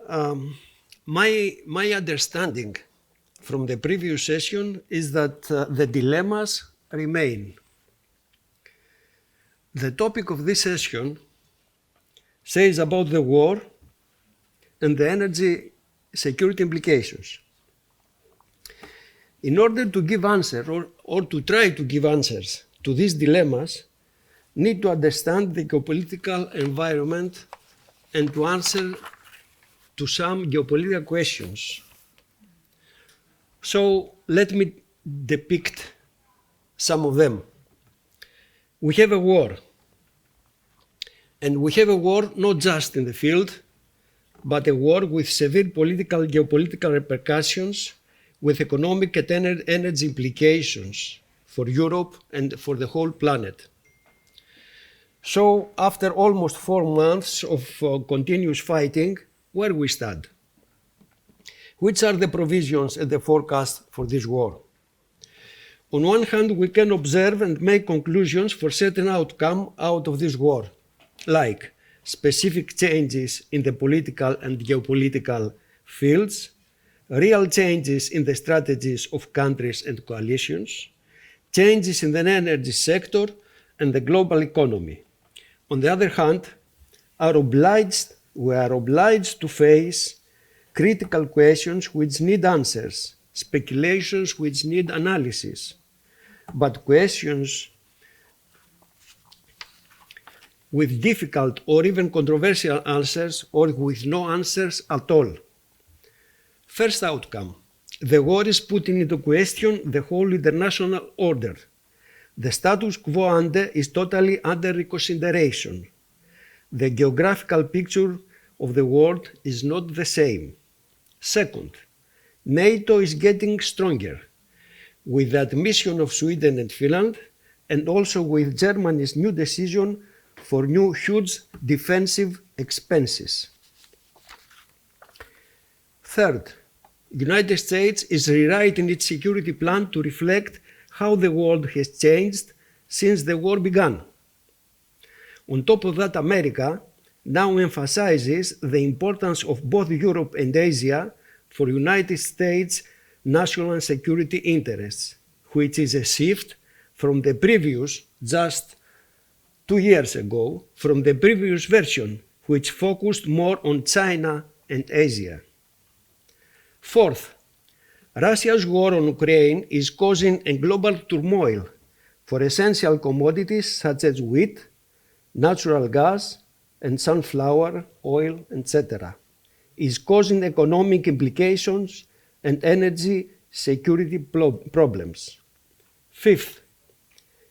My understanding from the previous session is that the dilemmas remain. The topic of this session says about the war and the energy security implications. In order to give answers or to try to give answers to these dilemmas, need to understand the geopolitical environment and to answer to some geopolitical questions. So let me depict some of them. We have a war, and we have a war not just in the field, but a war with severe political, geopolitical repercussions, with economic and energy implications for Europe and for the whole planet. So after almost 4 months of continuous fighting, where we stand? Which are the provisions and the forecast for this war? On one hand, we can observe and make conclusions for certain outcome out of this war, like specific changes in the political and geopolitical fields, real changes in the strategies of countries and coalitions, changes in the energy sector and the global economy. On the other hand, we are obliged to face critical questions which need answers, speculations which need analysis, but questions with difficult or even controversial answers or with no answers at all. First outcome, the war is putting into question the whole international order. The status quo ante is totally under reconsideration. The geographical picture of the world is not the same. Second, NATO is getting stronger with the admission of Sweden and Finland, and also with Germany's new decision for new huge defensive expenses. Third, the United States is rewriting its security plan to reflect how the world has changed since the war began. On top of that, America now emphasizes the importance of both Europe and Asia for United States national security interests, which is a shift from the previous, just 2 years ago, from the previous version, which focused more on China and Asia. Fourth, Russia's war on Ukraine is causing a global turmoil for essential commodities such as wheat, natural gas, and sunflower oil, etc. Is causing economic implications and energy security problems. Fifth,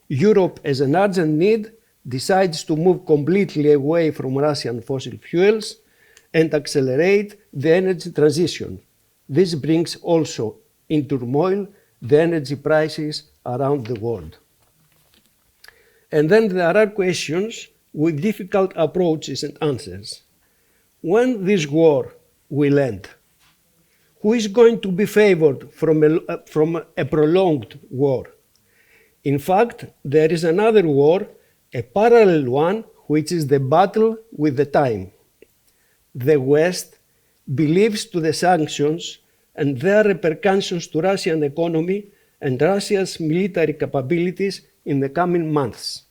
Europe, as an urgent need, decides to move completely away from Russian fossil fuels and accelerate the energy transition. This brings also in turmoil the energy prices around the world. And then there are questions with difficult approaches and answers. When this war will end? Who is going to be favored from a prolonged war? In fact, there is another war, a parallel one, which is the battle with the time. The West believes to the sanctions and their repercussions to Russian economy and Russia's military capabilities in the coming months.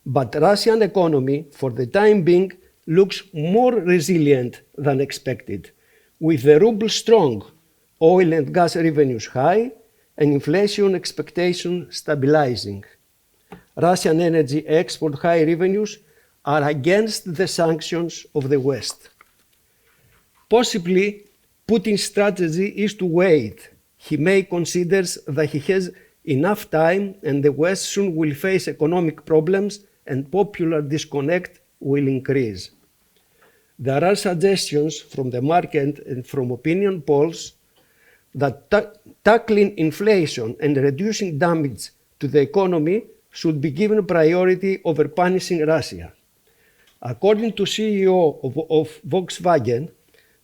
But Russian economy, for the time being, looks more resilient than expected, with the ruble strong, oil and gas revenues high, and inflation expectations stabilizing. Russian energy export high revenues are against the sanctions of the West. Possibly, Putin's strategy is to wait. He may consider that he has enough time and the West soon will face economic problems and popular disconnect will increase. There are suggestions from the market and from opinion polls that tackling inflation and reducing damage to the economy should be given priority over punishing Russia. According to CEO of Volkswagen,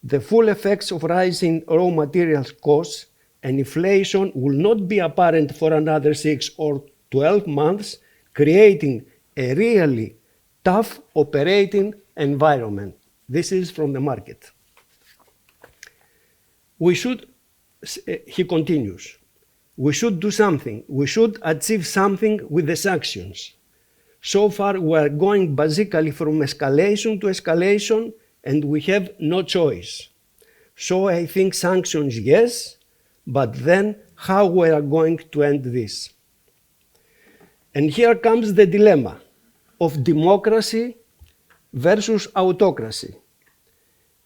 the full effects of rising raw materials costs and inflation will not be apparent for another 6 or 12 months, creating a really tough operating environment. This is from the market. We should, he continues, we should do something. We should achieve something with the sanctions. So far, we are going basically from escalation to escalation, and we have no choice. So I think sanctions, yes, but then how we are going to end this? And here comes the dilemma of democracy versus autocracy.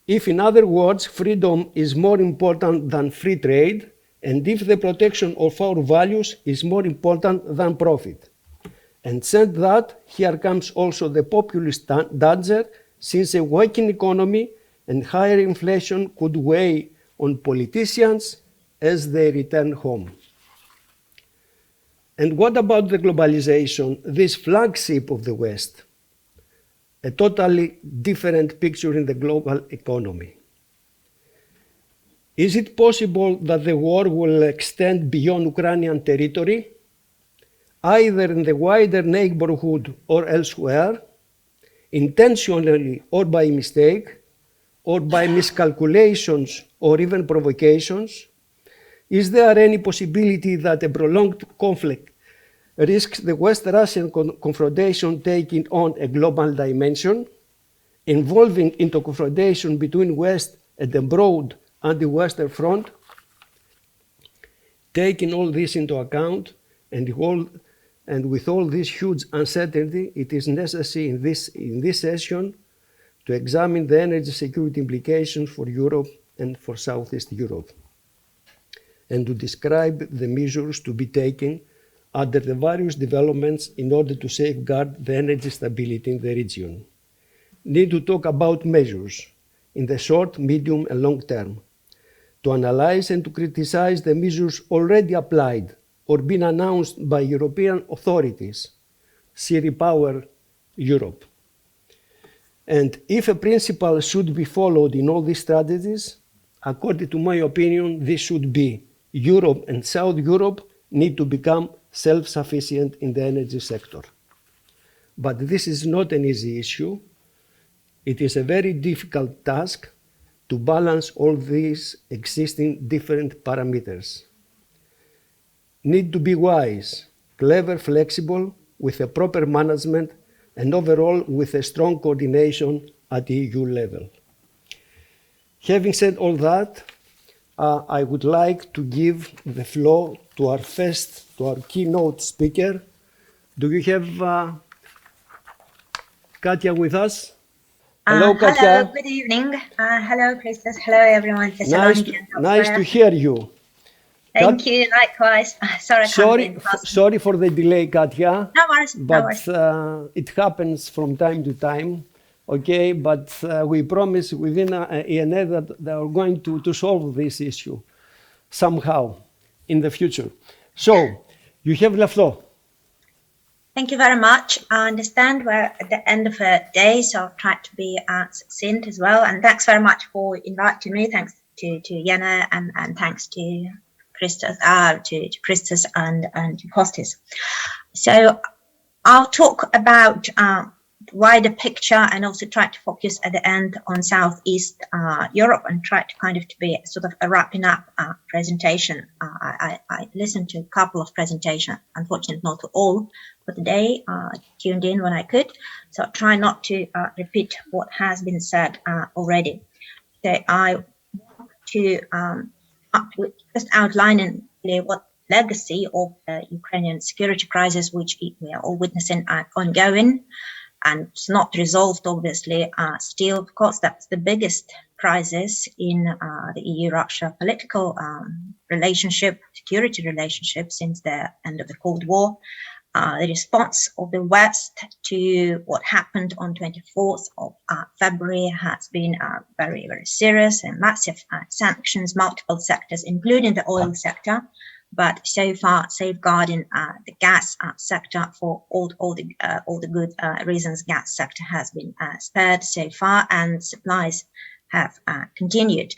If, in other words, freedom is more important than free trade, and if the protection of our values is more important than profit. And said that, here comes also the populist danger, since a weakened economy and higher inflation could weigh on politicians as they return home. And what about the globalization, this flagship of the West? A totally different picture in the global economy. Is it possible that the war will extend beyond Ukrainian territory, either in the wider neighborhood or elsewhere, intentionally or by mistake, or by miscalculations or even provocations? Is there any possibility that a prolonged conflict risks the West-Russian confrontation taking on a global dimension, involving into confrontation between West and a broad anti-Western front? Taking all this into account and with all this huge uncertainty, it is necessary in this session to examine the energy security implications for Europe and for Southeast Europe, and to describe the measures to be taken under the various developments in order to safeguard the energy stability in the region. Need to talk about measures in the short, medium, and long term, to analyze and to criticize the measures already applied or been announced by European authorities, see Repower Europe. And if a principle should be followed in all these strategies, according to my opinion, this should be Europe and South Europe need to become self-sufficient in the energy sector. But this is not an easy issue. It is a very difficult task to balance all these existing different parameters. Need to be wise, clever, flexible, with a proper management, and overall with a strong coordination at the EU level. Having said all that, I would like to give the floor to our keynote speaker. Do you have Katya with us? Hello, Katya. Hello, good evening. Hello, Christos. Hello, everyone. Nice to hear you. Thank you, likewise. Sorry for the delay, Katya. No worries. But it happens from time to time. Okay, but we promise within ENA that they are going to solve this issue somehow in the future. So, you have the floor. Thank you very much. I understand we're at the end of a day, so I'll try to be succinct as well. And thanks very much for inviting me. Thanks to Jana and thanks to Christos, and to Kostis. So I'll talk about wider picture and also try to focus at the end on Southeast Europe and try to kind of to be sort of a wrapping up presentation. I listened to a couple of presentations, unfortunately not to all for today, tuned in when I could. So I'll try not to repeat what has been said already. So I want to just outline what legacy of the Ukrainian security crisis, which we are all witnessing, ongoing. And it's not resolved, obviously. Still, of course, that's the biggest crisis in the EU-Russia political security relationship since the end of the Cold War. The response of the West to what happened on 24th of February has been very, very serious and massive sanctions, multiple sectors, including the oil sector, but so far safeguarding the gas sector for all the good reasons. Gas sector has been spared so far, and supplies have continued.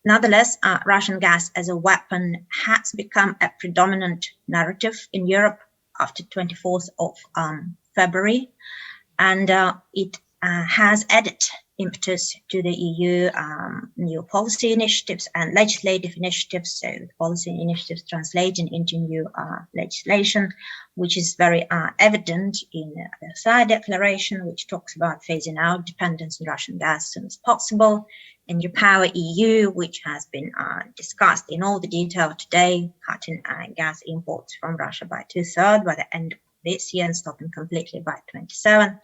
Nonetheless, Russian gas as a weapon has become a predominant narrative in Europe after 24th of February, and it has added impetus to the EU new policy initiatives and legislative initiatives. So policy initiatives translating into new legislation, which is very evident in the Versailles Declaration, which talks about phasing out dependence on Russian gas as soon as possible. In Repower EU, which has been discussed in all the detail today, cutting gas imports from Russia by 2/3 by the end of this year and stopping completely by 27.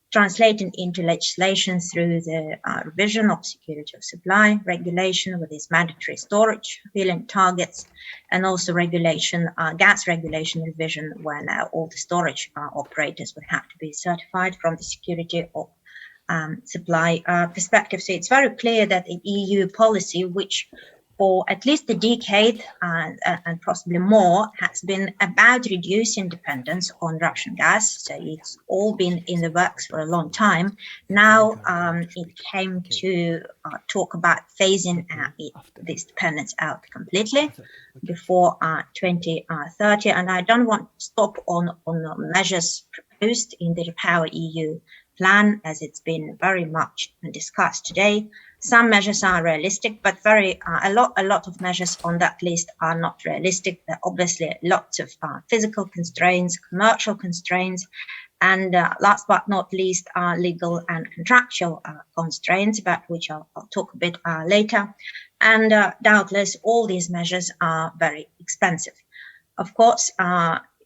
Translating into legislation through the revision of security of supply regulation with its mandatory storage filling targets, and also regulation, gas regulation revision, when all the storage operators would have to be certified from the security of supply perspective. So it's very clear that the EU policy, which for at least a decade and possibly more, has been about reducing dependence on Russian gas. So it's all been in the works for a long time. Now it came to talk about phasing this dependence out completely before 2030. And I don't want to stop on measures proposed in the Repower EU plan, as it's been very much discussed today. Some measures are realistic, but a lot of measures on that list are not realistic. There are obviously lots of physical constraints, commercial constraints, and last but not least, legal and contractual constraints, about which I'll talk a bit later. And doubtless, all these measures are very expensive. Of course,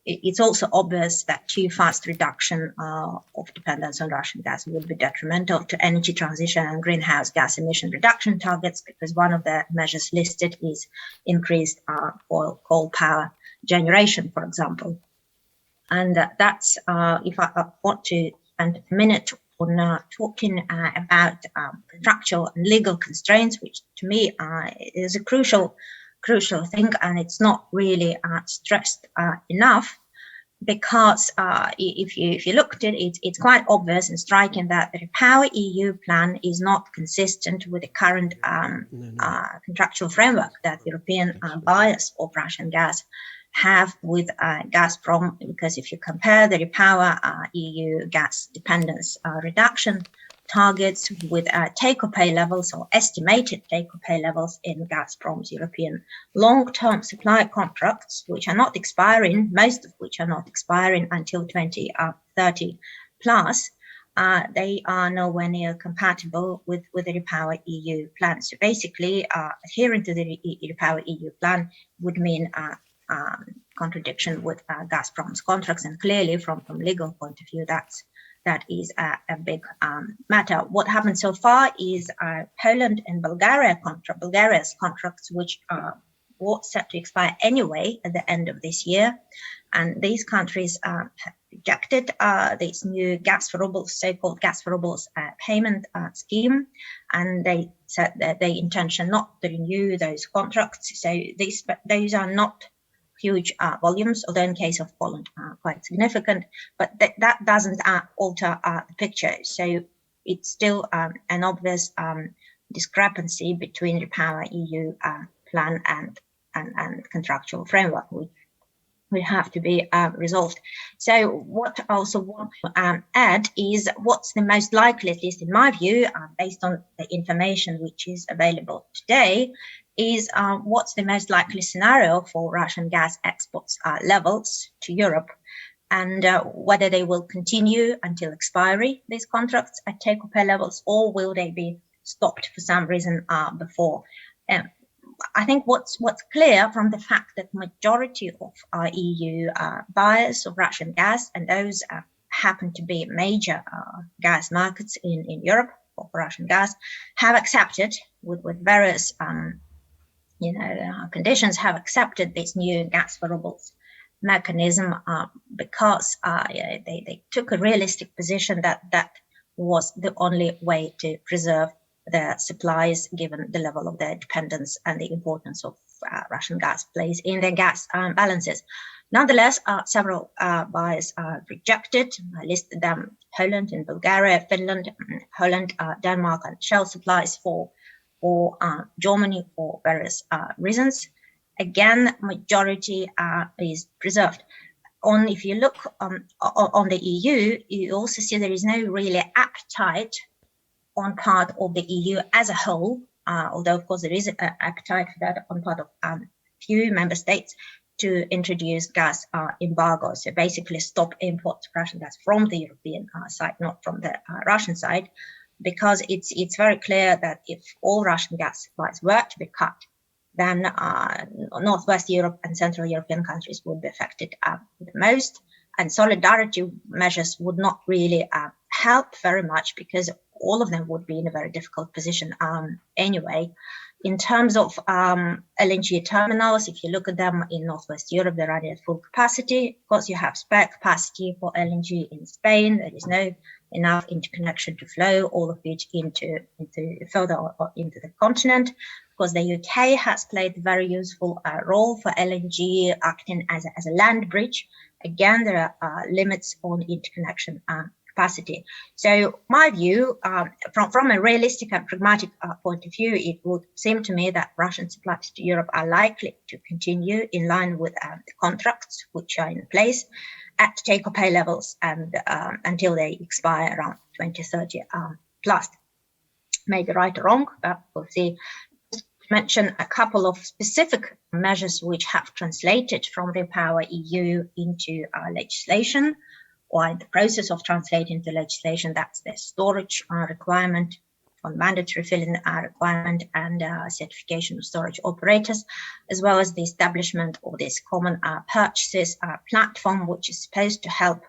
it's also obvious that too fast reduction of dependence on Russian gas would be detrimental to energy transition and greenhouse gas emission reduction targets, because one of the measures listed is increased coal power generation, for example. And that's, if I want to spend a minute on talking about contractual and legal constraints, which to me is a crucial thing, and it's not really stressed enough, because if you looked at it, it's quite obvious and striking that the Repower EU plan is not consistent with the current contractual framework that European buyers of Russian gas have with Gazprom, because if you compare the Repower EU gas dependence reduction targets with take-or-pay levels or estimated take-or-pay levels in Gazprom's European long-term supply contracts, which are not expiring, most of which are not expiring until 2030 plus, they are nowhere near compatible with the Repower EU plan. So basically, adhering to the Repower EU plan would mean contradiction with Gazprom's contracts, and clearly from legal point of view, that is a big matter. What happened so far is Poland and Bulgaria's contracts, which were set to expire anyway at the end of this year. And these countries have rejected this new gas for rubles, so-called gas for rubles payment scheme. And they said that they intention not to renew those contracts. So those are not huge volumes, although in case of Poland, quite significant, but that doesn't alter the picture. So it's still an obvious discrepancy between the Repower EU plan and contractual framework, which will have to be resolved. So what I also want to add is what's the most likely, at least in my view, based on the information which is available today, is what's the most likely scenario for Russian gas exports levels to Europe, and whether they will continue until expiry, these contracts at take-or-pay levels, or will they be stopped for some reason before. I think what's clear from the fact that majority of our EU buyers of Russian gas, and those happen to be major gas markets in Europe for Russian gas, have accepted with various conditions, have accepted this new gas for rubles mechanism because they took a realistic position that was the only way to preserve their supplies, given the level of their dependence and the importance of Russian gas plays in their gas balances. Nonetheless, several buyers rejected. I listed them: Poland and Bulgaria, Finland, Holland, Denmark, and Shell supplies for Germany for various reasons. Again, majority is preserved. If you look on the EU, you also see there is no really appetite on part of the EU as a whole, although of course there is an appetite for that on part of few member states, to introduce gas embargo. So basically stop imports of Russian gas from the European side, not from the Russian side, because it's very clear that if all Russian gas supplies were to be cut, then Northwest Europe and Central European countries would be affected the most. And solidarity measures would not really help very much, because all of them would be in a very difficult position anyway. In terms of LNG terminals, if you look at them in Northwest Europe, they're running at full capacity. Of course, you have spare capacity for LNG in Spain. There is no enough interconnection to flow all of it into further into the continent. Of course, the UK has played a very useful role for LNG, acting as a land bridge. Again, there are limits on interconnection capacity. So my view, from a realistic and pragmatic point of view, it would seem to me that Russian supplies to Europe are likely to continue in line with the contracts which are in place at take-or-pay levels and until they expire around 2030 plus. Maybe right or wrong, but we'll see. Just mention a couple of specific measures which have translated from REPower EU into legislation, or in the process of translating to legislation. That's the storage requirement, on mandatory filling requirement, and certification of storage operators, as well as the establishment of this common purchases platform, which is supposed to help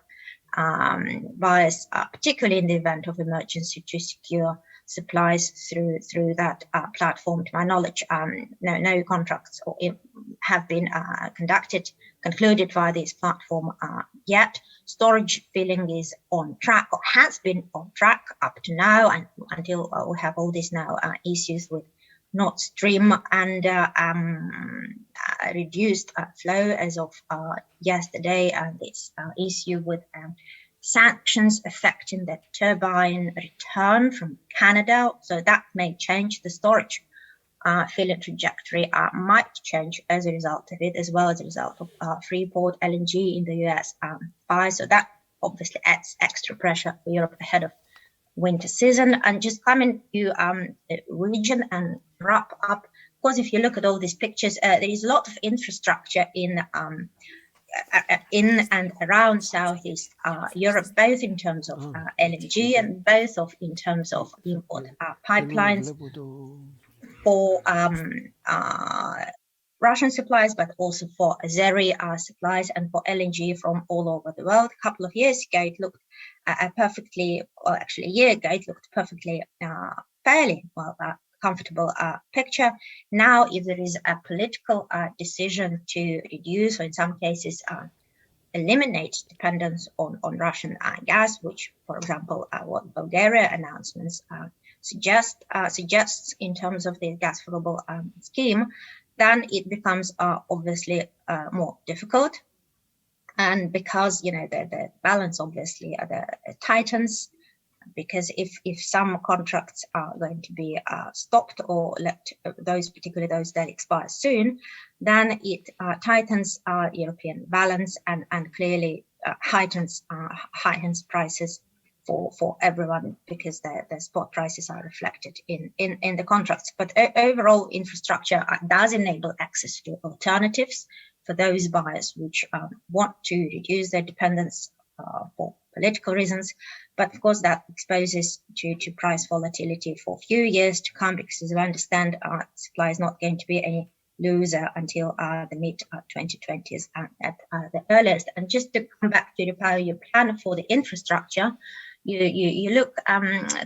buyers, particularly in the event of emergency, to secure supplies through that platform. To my knowledge, no contracts have been concluded via this platform yet. Storage filling is on track, or has been on track up to now, and until we have all these now issues with Nord Stream and reduced flow as of yesterday, and this issue with sanctions affecting the turbine return from Canada. So that may change the storage filling trajectory, might change as a result of it, as well as a result of Freeport LNG in the US buy. So that obviously adds extra pressure for Europe ahead of winter season. And just coming to the region and wrap up, of course, if you look at all these pictures, there is a lot of infrastructure in and around Southeast Europe, both in terms of LNG and both in terms of import pipelines for Russian supplies, but also for Azeri supplies and for LNG from all over the world. A couple of years ago, it looked actually a year ago, it looked perfectly fairly well comfortable picture. Now, if there is a political decision to reduce, or in some cases eliminate dependence on Russian gas, which, for example, what Bulgaria announcements suggests in terms of the gas for global scheme, then it becomes obviously more difficult. And because the balance obviously tightens, because if some contracts are going to be stopped or let particularly those that expire soon, then it tightens European balance and clearly heightens prices for everyone, because the spot prices are reflected in the contracts. But overall, infrastructure does enable access to alternatives for those buyers which want to reduce their dependence for political reasons. But of course, that exposes to price volatility for a few years to come, because as we understand, supply is not going to be any loser until the mid-2020s at the earliest. And just to come back to the REPower plan for the infrastructure, you look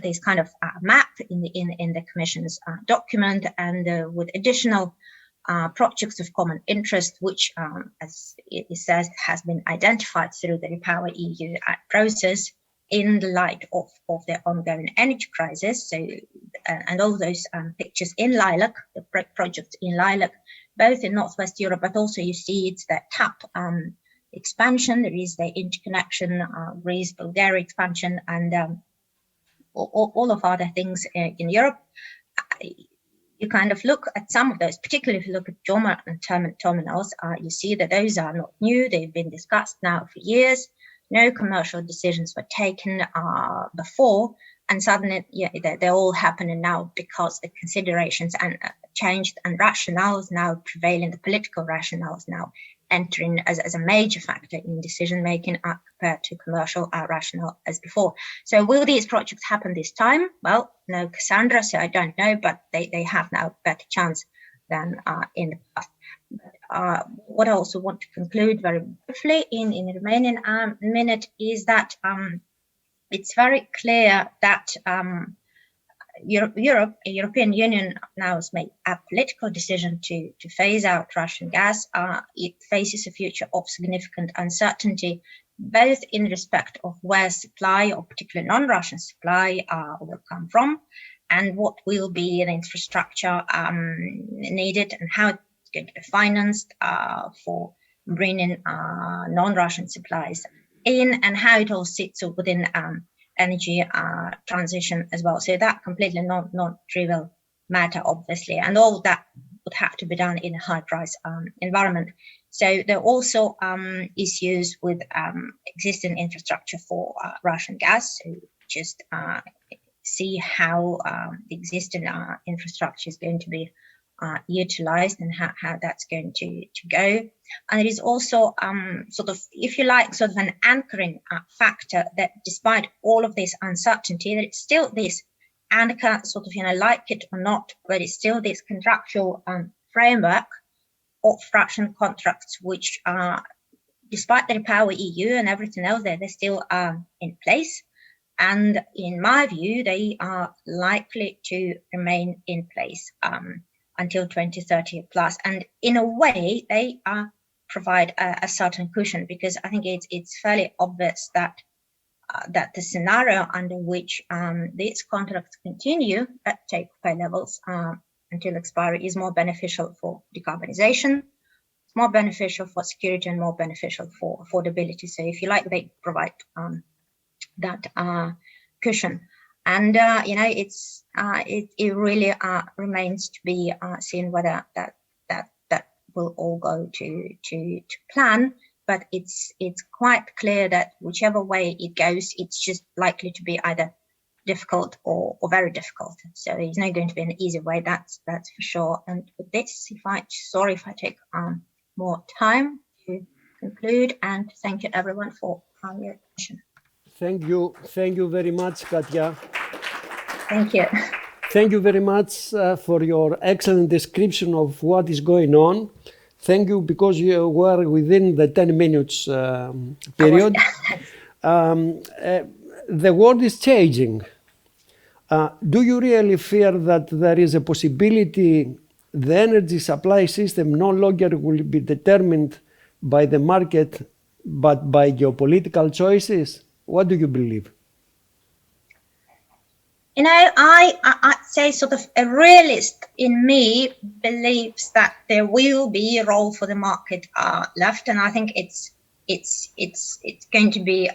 this kind of map in the Commission's document, and with additional projects of common interest, which, as it says, has been identified through the REPower EU process in the light of the ongoing energy crisis. So, and all those pictures in Lilac, the projects in Lilac, both in Northwest Europe, but also you see it's the TAP expansion. There is the interconnection, Greece, Bulgaria expansion, and all of other things in Europe. You kind of look at some of those, particularly if you look at Joma and terminals, you see that those are not new. They've been discussed now for years. No commercial decisions were taken before, and suddenly, yeah, they're all happening now because the considerations and changed, and rationales now prevailing, the political rationales now entering as a major factor in decision making compared to commercial rationale as before. So will these projects happen this time? Well, no Cassandra, so I don't know, but they have now a better chance than in the past. What I also want to conclude very briefly in the remaining minute is that it's very clear that European Union now has made a political decision to phase out Russian gas. It faces a future of significant uncertainty, both in respect of where supply, or particularly non-Russian supply, will come from, and what will be the infrastructure needed, and how it's going to be financed for bringing non-Russian supplies in, and how it all sits within energy transition as well. So that completely non-trivial matter, obviously, and all that would have to be done in a high price environment. So there are also issues with existing infrastructure for Russian gas. So just see how the existing infrastructure is going to be utilized, and how that's going to go. And it is also sort of, if you like, sort of an anchoring factor that despite all of this uncertainty, that it's still this anchor, sort of, like it or not, but it's still this contractual framework of Russian contracts, which despite the Repower EU and everything else, they're still in place. And in my view, they are likely to remain in place until 2030 plus. And in a way, they provide a certain cushion, because I think it's fairly obvious that that the scenario under which these contracts continue at take-or-pay levels until expiry is more beneficial for decarbonization, more beneficial for security, and more beneficial for affordability. So if you like, they provide that cushion. And it really remains to be seen whether that will all go to plan. But it's quite clear that whichever way it goes, it's just likely to be either difficult or very difficult. So it's not going to be an easy way. That's for sure. And with this, sorry if I take more time to conclude, and thank you everyone for your attention. Thank you very much, Katya. Thank you. Thank you very much for your excellent description of what is going on. Thank you, because you were within the 10 minutes period. The world is changing. Do you really fear that there is a possibility the energy supply system no longer will be determined by the market, but by geopolitical choices? What do you believe? I'd say sort of a realist in me believes that there will be a role for the market left, and I think it's going to be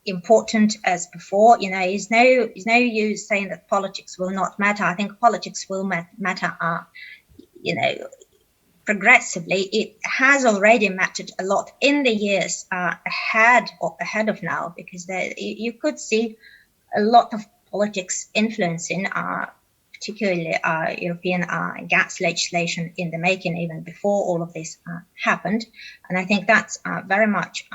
important as before. It's no use saying that politics will not matter. I think politics will matter. Progressively. It has already mattered a lot in the years ahead of now, because you could see a lot of politics influencing particularly European gas legislation in the making, even before all of this happened. And I think that's very much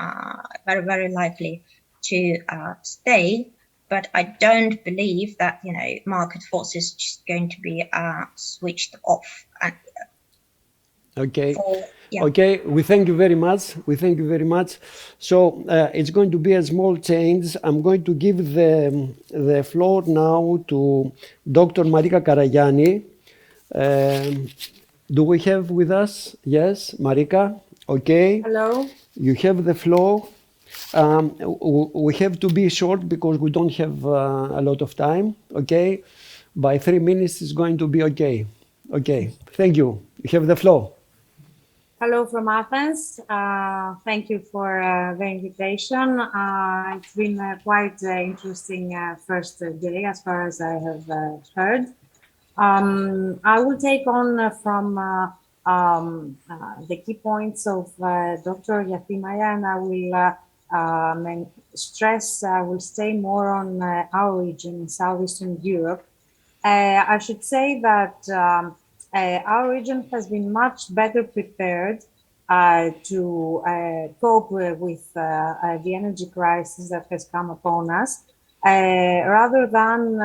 very, very likely to stay. But I don't believe that market forces just going to be switched off. Okay. Okay. We thank you very much. So it's going to be a small change. I'm going to give the floor now to Dr. Marika Karagianni. Do we have with us? Yes, Marika. Okay. Hello. You have the floor. We have to be short because we don't have a lot of time. Okay. By 3 minutes is going to be okay. Okay. Thank you. You have the floor. Hello from Athens. Thank you for the invitation. It's been quite interesting first day as far as I have heard. I will take on from the key points of Dr. Yathimaya, and I will and stress will stay more on our region in Southeastern Europe. I should say that our region has been much better prepared to cope with the energy crisis that has come upon us, rather than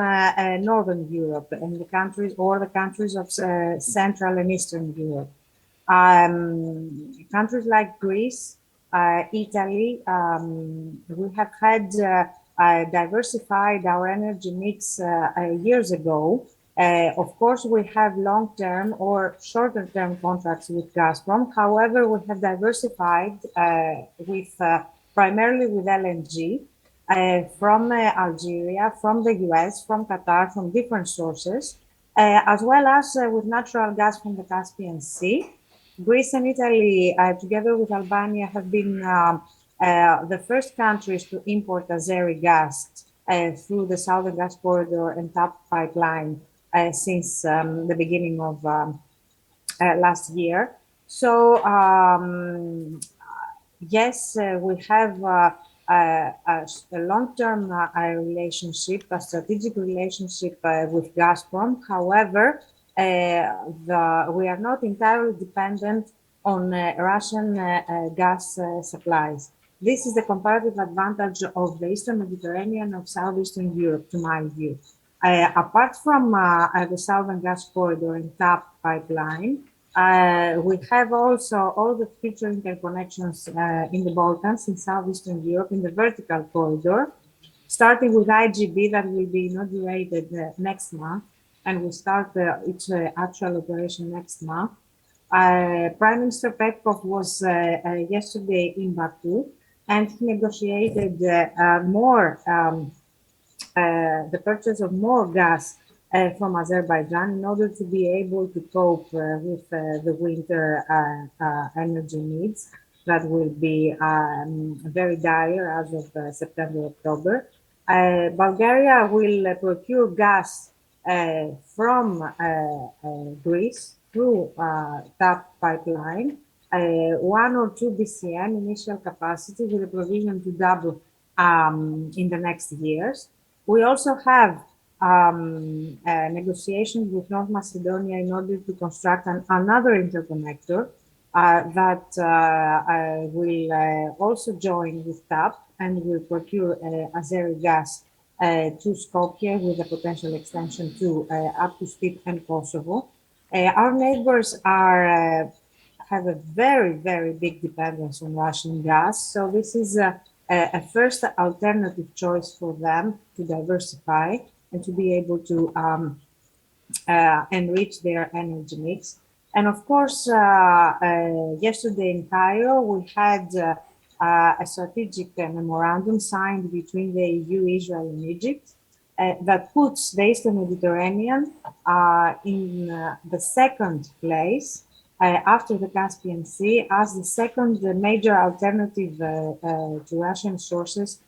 Northern Europe and the countries or the countries of Central and Eastern Europe. Countries like Greece, Italy, we have had diversified our energy mix years ago. Of course, we have long-term or shorter-term contracts with Gazprom. However, we have diversified with primarily with LNG from Algeria, from the US, from Qatar, from different sources, as well as with natural gas from the Caspian Sea. Greece and Italy, together with Albania, have been the first countries to import Azeri gas through the Southern Gas Corridor and TAP pipeline since the beginning of last year. So, yes, we have a long-term relationship, a strategic relationship with Gazprom. However, we are not entirely dependent on Russian gas supplies. This is the comparative advantage of the Eastern Mediterranean of Southeastern Europe, to my view. Apart from the Southern Gas Corridor and TAP pipeline, we have also all the future interconnections in the Balkans, in Southeastern Europe, in the vertical corridor, starting with IGB that will be inaugurated next month, and will start its actual operation next month. Prime Minister Petkov was yesterday in Baku, and he negotiated the purchase of more gas from Azerbaijan in order to be able to cope with the winter energy needs that will be very dire as of September, October. Bulgaria will procure gas from Greece through TAP pipeline, 1 or 2 BCM initial capacity with a provision to double in the next years. We also have negotiations with North Macedonia in order to construct another interconnector that will also join with TAP and will procure Azeri gas to Skopje with a potential extension to up to Split and Kosovo. Our neighbors have a very, very big dependence on Russian gas. So this is a first alternative choice for them to diversify and to be able to enrich their energy mix. And of course, yesterday in Cairo, we had a strategic memorandum signed between the EU, Israel, and Egypt that puts the Eastern Mediterranean in the second place after the Caspian Sea as the second major alternative to Russian sources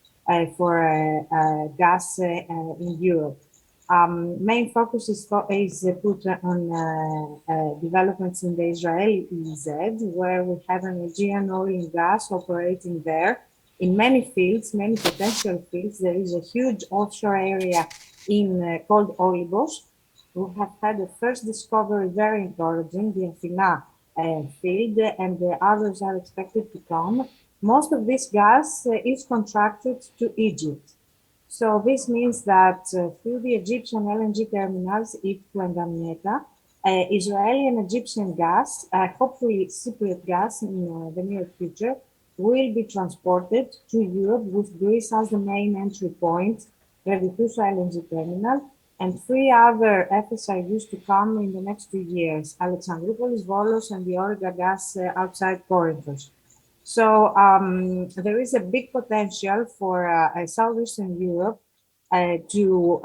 for gas in Europe. Main focus is put on developments in the Israeli EEZ, where we have an Aegean oil and gas operating there in many fields, many potential fields. There is a huge offshore area called Olivos. We have had the first discovery, very encouraging, the Athena field, and the others are expected to come. Most of this gas is contracted to Egypt. So this means that through the Egyptian LNG terminals, Ifku and Damietta, Israeli and Egyptian gas, hopefully Cypriot gas in the near future, will be transported to Europe with Greece as the main entry point, Revitusa LNG terminal, and 3 other FSRUs to come in the next 2 years, Alexandroupolis, Volos, and the Origa gas outside Corinthos. So there is a big potential for Southeastern Europe to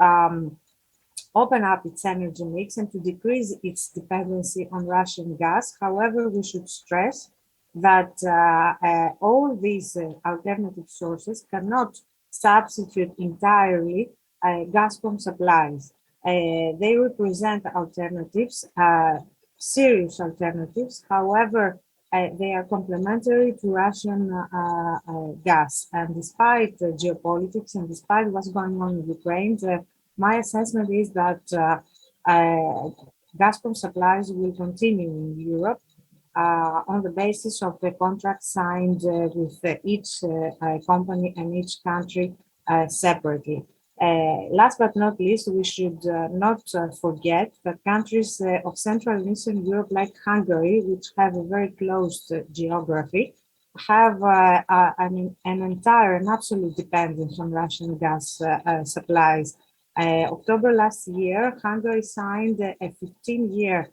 open up its energy mix and to decrease its dependency on Russian gas. However, we should stress that all these alternative sources cannot substitute entirely Gazprom supplies. They represent alternatives, serious alternatives. However, they are complementary to Russian gas. And despite geopolitics and despite what's going on in Ukraine, my assessment is that Gazprom supplies will continue in Europe on the basis of the contract signed with each company and each country separately. Last but not least, we should not forget that countries of Central and Eastern Europe, like Hungary, which have a very closed geography, have an entire and absolute dependence on Russian gas supplies. October last year, Hungary signed a 15-year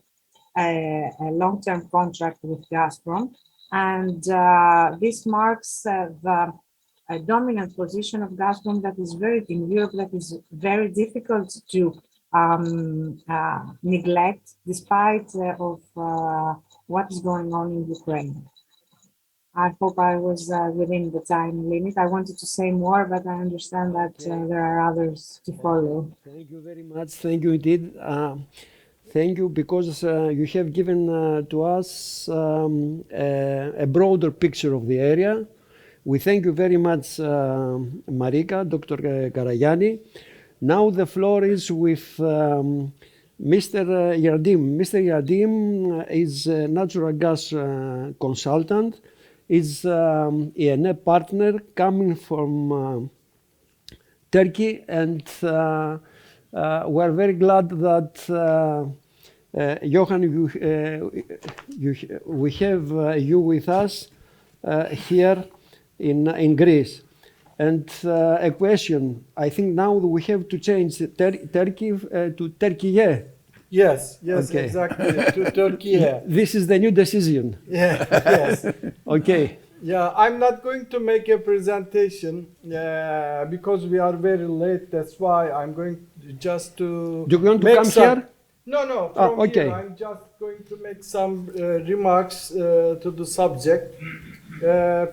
long-term contract with Gazprom, and this marks the dominant position of Gazprom that is in Europe that is very difficult to neglect, despite of what is going on in Ukraine. I hope I was within the time limit. I wanted to say more, but I understand that there are others to follow. Thank you very much. Thank you indeed. Thank you, because you have given to us a broader picture of the area. We thank you very much, Marika, Dr. Karayani. Now the floor is with Mr. Yardim. Mr. Yardim is a natural gas consultant, is a partner coming from Turkey, and we're very glad that Johan, we have you with us here in Greece. And a question, I think now we have to change Turkey to Turkey. Yes, Okay. exactly, to Turkey. This is the new decision. Yeah, yes. Okay. Yeah, I'm not going to make a presentation because we are very late. That's why I'm going just to. Do you want to make come some, here? No, from okay. here. I'm just going to make some remarks to the subject.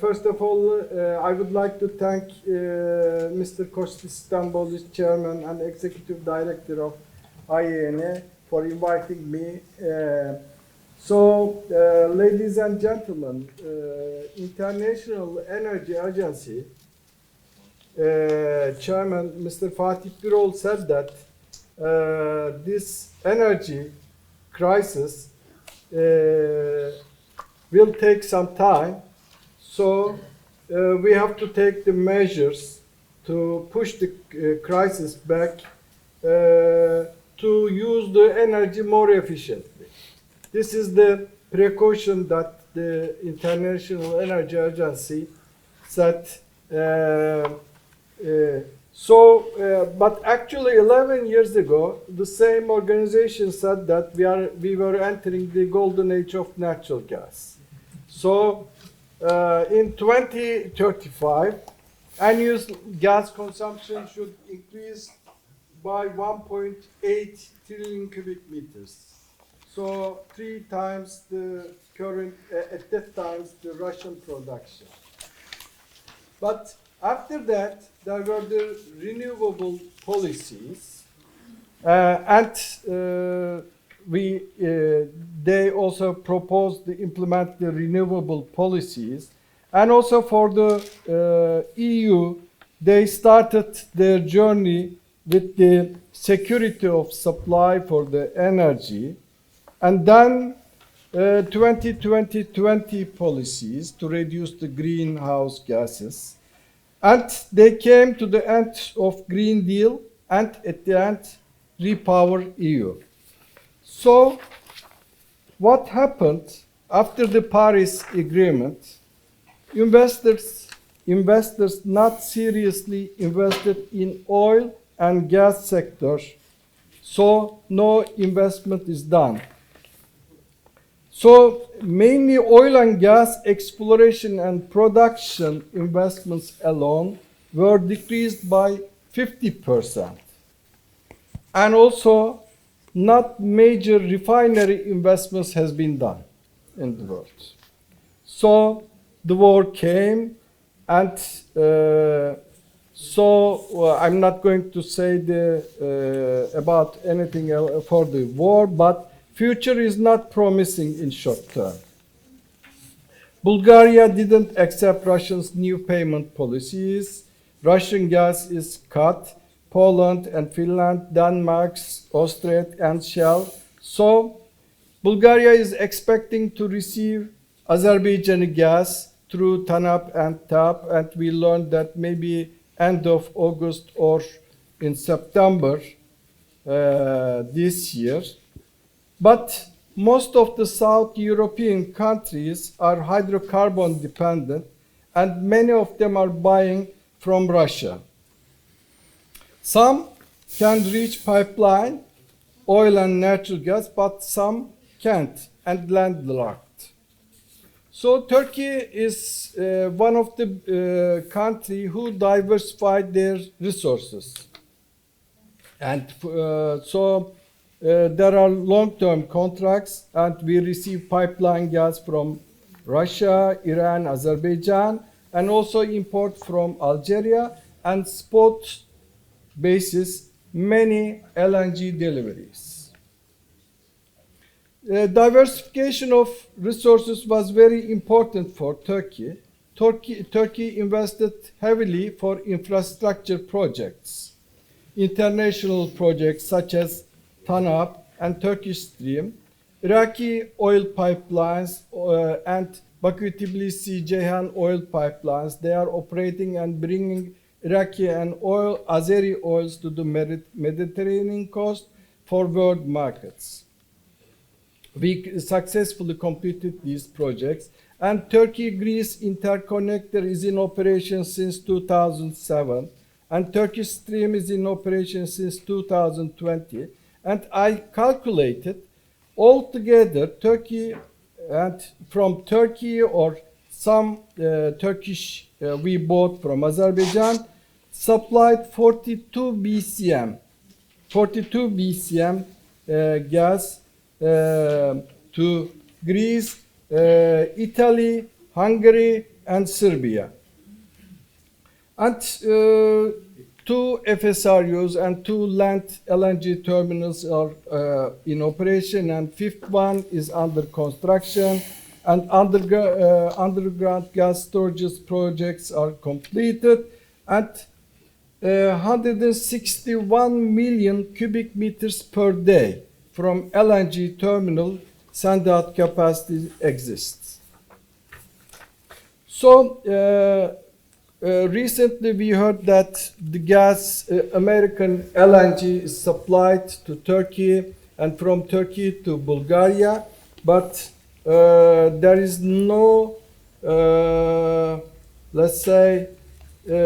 First of all, I would like to thank Mr. Kostis Stambolis, Chairman and Executive Director of IEN, for inviting me. Ladies and gentlemen, International Energy Agency Chairman Mr. Fatih Birol said that this energy crisis will take some time, so we have to take the measures to push the crisis back to use the energy more efficiently. This is the precaution that the International Energy Agency set. But actually 11 years ago, the same organization said that we were entering the golden age of natural gas. So in 2035, annual gas consumption should increase by 1.8 trillion cubic meters. So 3 times the current, at that time, the Russian production. But after that, there were the renewable policies, and they also proposed to implement the renewable policies. And also for the EU, they started their journey with the security of supply for the energy. And then 2020 policies to reduce the greenhouse gases. And they came to the end of Green Deal and at the end Repower EU. So what happened after the Paris Agreement? Investors not seriously invested in oil and gas sector, so no investment is done. So mainly oil and gas exploration and production investments alone were decreased by 50%. And also not major refinery investments has been done in the world. So the war came, and I'm not going to say about anything for the war, but future is not promising in short term. Bulgaria didn't accept Russia's new payment policies. Russian gas is cut. Poland and Finland, Denmark, Austria, and Shell. So Bulgaria is expecting to receive Azerbaijani gas through TANAP and TAP, and we learned that maybe end of August or in September this year. But most of the South European countries are hydrocarbon dependent, and many of them are buying from Russia. Some can reach pipeline, oil and natural gas, but some can't and landlocked. So Turkey is one of the country who diversified their resources. And there are long-term contracts, and we receive pipeline gas from Russia, Iran, Azerbaijan, and also import from Algeria, and spot basis many LNG deliveries. Diversification of resources was very important for Turkey. Turkey invested heavily for infrastructure projects. International projects such as TANAP and Turkish Stream, Iraqi oil pipelines and Baku-Tbilisi-Ceyhan oil pipelines, they are operating and bringing Iraqi and Azeri oils to the Mediterranean coast for world markets. We successfully completed these projects, and Turkey-Greece interconnector is in operation since 2007, and Turkish Stream is in operation since 2020. And I calculated altogether Turkey, and from Turkey or some Turkish we bought from Azerbaijan, supplied 42 BCM gas to Greece, Italy, Hungary, and Serbia. And two FSRUs and two land LNG terminals are in operation, and fifth one is under construction, and underground gas storage projects are completed, and 161 million cubic meters per day from LNG terminal send-out capacity exists. So recently we heard that the gas, American LNG is supplied to Turkey and from Turkey to Bulgaria, but there is no, let's say,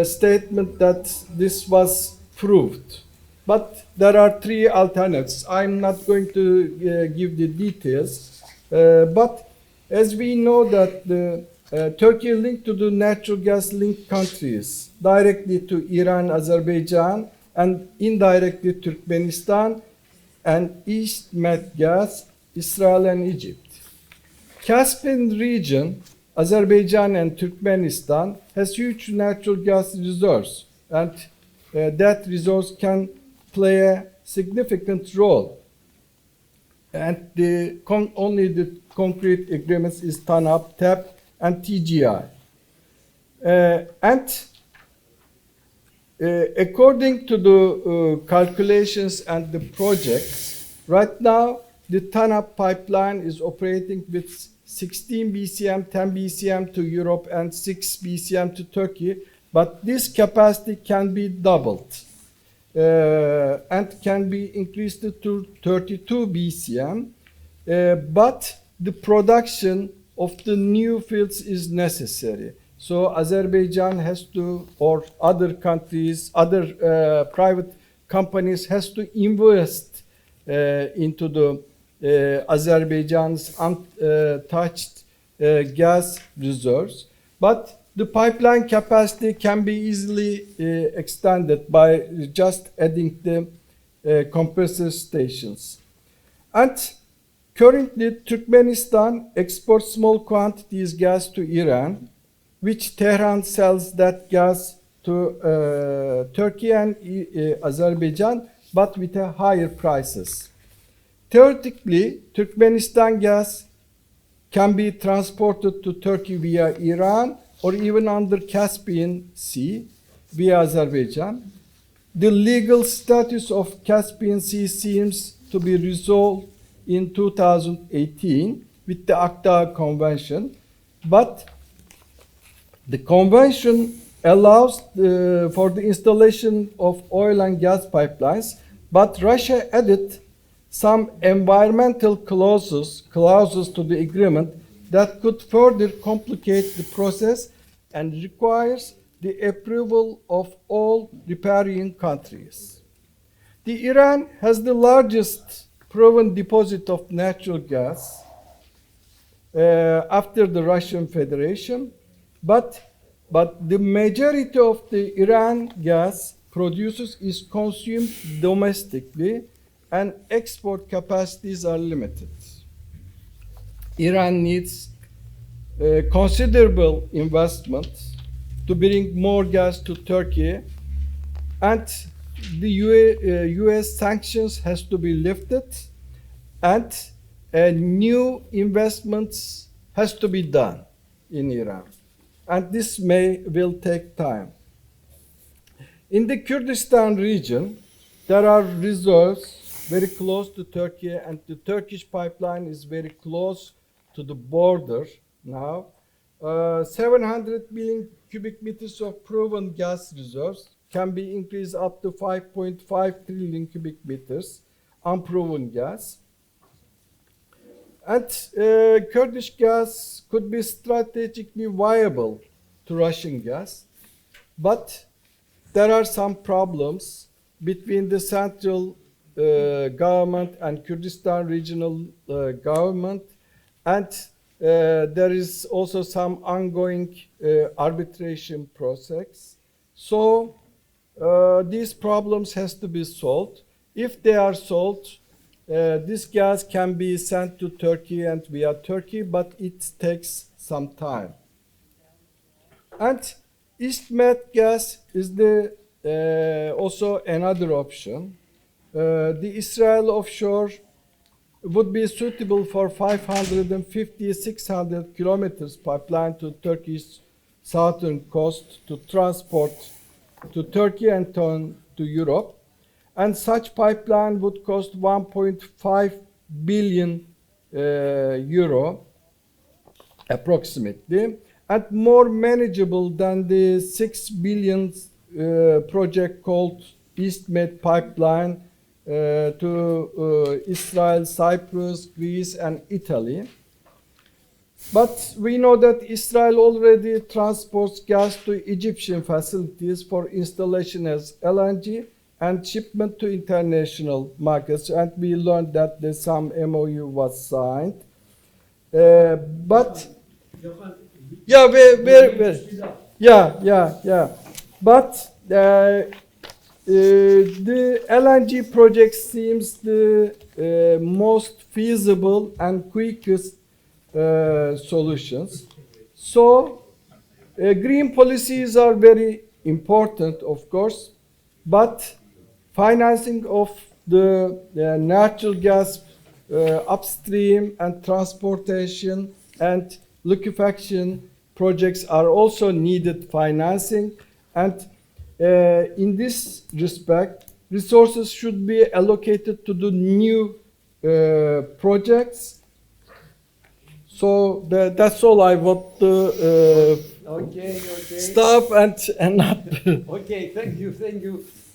statement that this was proved. But there are three alternatives. I'm not going to give the details, but as we know that the Turkey linked to the natural gas linked countries directly to Iran, Azerbaijan, and indirectly Turkmenistan, and East Med gas, Israel and Egypt. Caspian region, Azerbaijan and Turkmenistan has huge natural gas reserves, and that resource can play a significant role. And only the concrete agreements is TANAP, TAP, and TGI. According to the calculations and the projects, right now the TANAP pipeline is operating with 16 BCM, 10 BCM to Europe, and 6 BCM to Turkey, but this capacity can be doubled and can be increased to 32 BCM, but the production of the new fields is necessary. So Azerbaijan has to, or other countries, other private companies has to invest into the Azerbaijan's untouched gas reserves. But the pipeline capacity can be easily extended by just adding the compressor stations. And currently, Turkmenistan exports small quantities gas to Iran, which Tehran sells that gas to Turkey and Azerbaijan, but with higher prices. Theoretically, Turkmenistan gas can be transported to Turkey via Iran or even under Caspian Sea via Azerbaijan. The legal status of Caspian Sea seems to be resolved in 2018 with the ACTA Convention, but the convention allows for the installation of oil and gas pipelines, but Russia added some environmental clauses to the agreement that could further complicate the process and requires the approval of all riparian countries. Iran has the largest proven deposit of natural gas after the Russian Federation, but the majority of the Iran gas produced is consumed domestically and export capacities are limited. Iran needs considerable investment to bring more gas to Turkey, and the US sanctions has to be lifted, and new investments has to be done in Iran, and this will take time. In the Kurdistan region, there are reserves very close to Turkey, and the Turkish pipeline is very close to the border now. 700 million cubic meters of proven gas reserves can be increased up to 5.5 trillion cubic meters unproven gas. And Kurdish gas could be strategically viable to Russian gas, but there are some problems between the central government and Kurdistan regional government, and there is also some ongoing arbitration process. So these problems has to be solved. If they are solved, this gas can be sent to Turkey and via Turkey, but it takes some time. And East Med gas is also another option. The Israel offshore would be suitable for 550-600 kilometers pipeline to Turkey's southern coast to transport to Turkey and to Europe. And such pipeline would cost 1.5 billion euro approximately, and more manageable than the 6 billion project called East Med pipeline to Israel, Cyprus, Greece, and Italy. But we know that Israel already transports gas to Egyptian facilities for installation as LNG and shipment to international markets. And we learned that some MOU was signed. But yeah, But the LNG project seems the most feasible and quickest solutions. So green policies are very important, of course, but financing of the natural gas upstream and transportation and liquefaction projects are also needed financing, and in this respect, resources should be allocated to the new projects. So that's all I want to stop and not. Okay, thank you.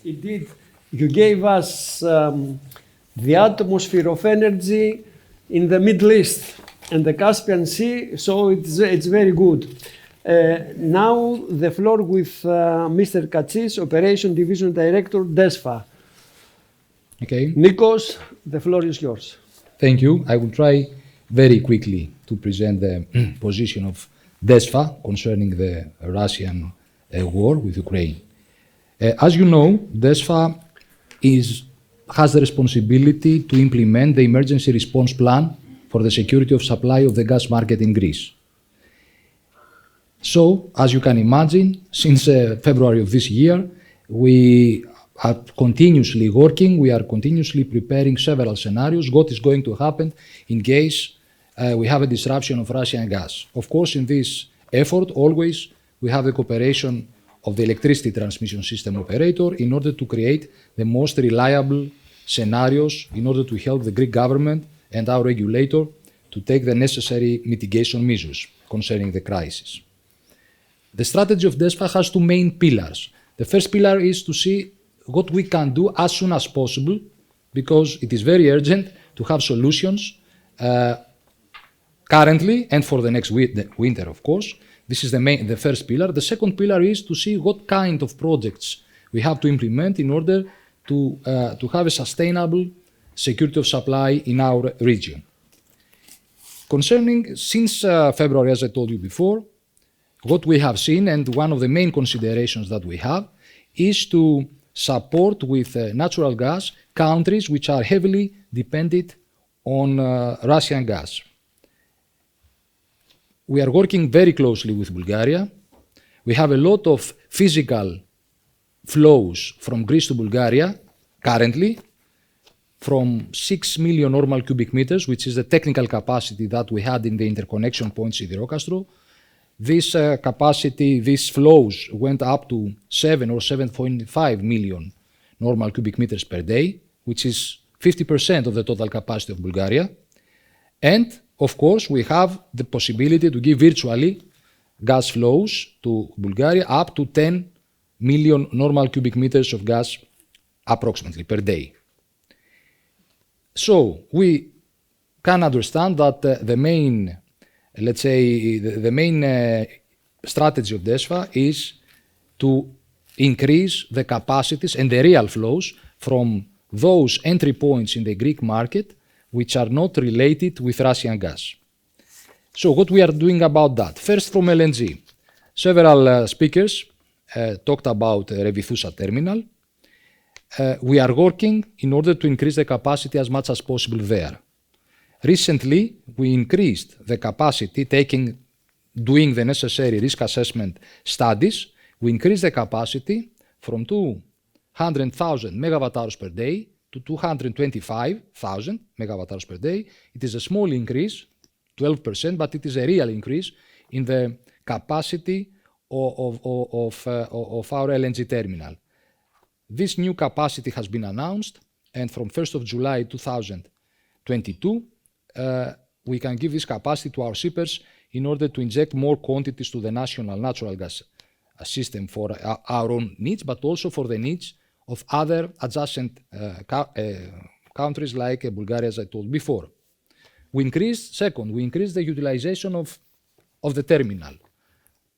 Indeed, you gave us the atmosphere of energy in the Middle East and the Caspian Sea, so it's very good. Now the floor with Mr. Katsis, Operation Division Director, DESFA. Okay. Nikos, the floor is yours. Thank you. I will try very quickly to present the position of DESFA concerning the Russian war with Ukraine. As you know, DESFA has the responsibility to implement the emergency response plan for the security of supply of the gas market in Greece. So, as you can imagine, since February of this year, we are continuously working, we are continuously preparing several scenarios, what is going to happen in case we have a disruption of Russian gas. Of course, in this effort, always we have the cooperation of the electricity transmission system operator in order to create the most reliable scenarios in order to help the Greek government and our regulator to take the necessary mitigation measures concerning the crisis. The strategy of DESFA has two main pillars. The first pillar is to see what we can do as soon as possible, because it is very urgent to have solutions currently and for the next winter, of course. This is the first pillar. The second pillar is to see what kind of projects we have to implement in order to have a sustainable security of supply in our region. Since February, as I told you before, what we have seen, and one of the main considerations that we have, is to support with natural gas countries which are heavily dependent on Russian gas. We are working very closely with Bulgaria. We have a lot of physical flows from Greece to Bulgaria currently, from 6 million normal cubic meters, which is the technical capacity that we had in the interconnection point Siderokastro. This capacity, these flows went up to 7 or 7.5 million normal cubic meters per day, which is 50% of the total capacity of Bulgaria. And of course, we have the possibility to give virtually gas flows to Bulgaria up to 10 million normal cubic meters of gas approximately per day. So we can understand that the main, let's say, the main strategy of DESFA is to increase the capacities and the real flows from those entry points in the Greek market which are not related with Russian gas. So what we are doing about that? First, from LNG. Several speakers talked about Revithoussa terminal. We are working in order to increase the capacity as much as possible there. Recently, we increased the capacity, doing the necessary risk assessment studies. We increased the capacity from 200,000 megawatt hours per day to 225,000 megawatt hours per day. It is a small increase, 12%, but it is a real increase in the capacity of our LNG terminal. This new capacity has been announced, and from 1st of July 2022, we can give this capacity to our shippers in order to inject more quantities to the national natural gas system for our own needs, but also for the needs of other adjacent countries like Bulgaria, as I told before. We increased the utilization of the terminal.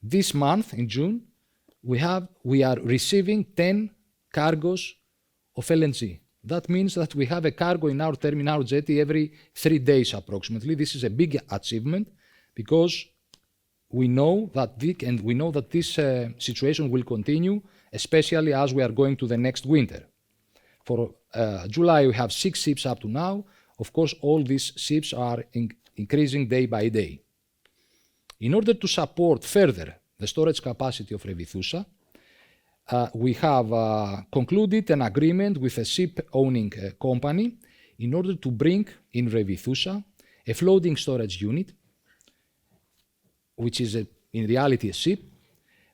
This month, in June, we are receiving 10 cargoes of LNG. That means that we have a cargo in our terminal jetty every 3 days approximately. This is a big achievement because we know that this situation will continue, especially as we are going to the next winter. For July, we have 6 ships up to now. Of course, all these ships are increasing day by day. In order to support further the storage capacity of Revithoussa, we have concluded an agreement with a ship-owning company in order to bring in Revithoussa a floating storage unit, which is in reality a ship,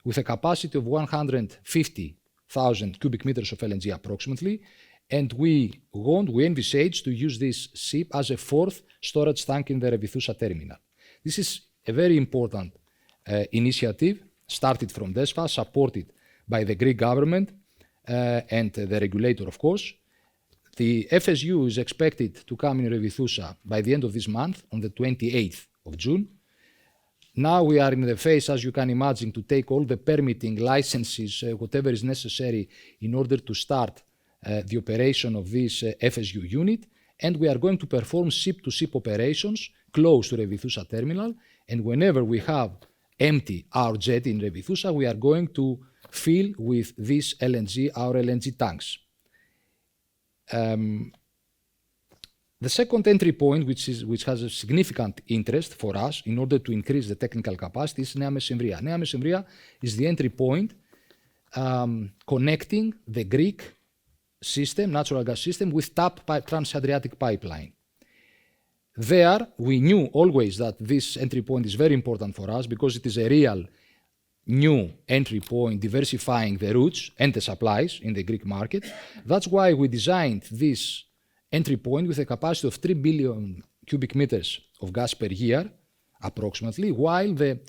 with a capacity of 150,000 cubic meters of LNG approximately, and we envisage to use this ship as a fourth storage tank in the Revithoussa terminal. This is a very important initiative started from DESFA, supported by the Greek government and the regulator, of course. The FSU is expected to come in Revithoussa by the end of this month, on the 28th of June. Now we are in the phase, as you can imagine, to take all the permitting licenses, whatever is necessary in order to start the operation of this FSU unit, and we are going to perform ship-to-ship operations close to Revithoussa terminal, and whenever we have empty our jetty in Revithoussa, we are going to fill with this LNG, our LNG tanks. The second entry point, which has a significant interest for us in order to increase the technical capacity, is Nea Mesembria. Nea Mesembria is the entry point connecting the Greek system, natural gas system, with TAP Trans-Adriatic pipeline. There, we knew always that this entry point is very important for us because it is a real new entry point diversifying the routes and the supplies in the Greek market. That's why we designed this entry point with a capacity of 3 billion cubic meters of gas per year, approximately, while the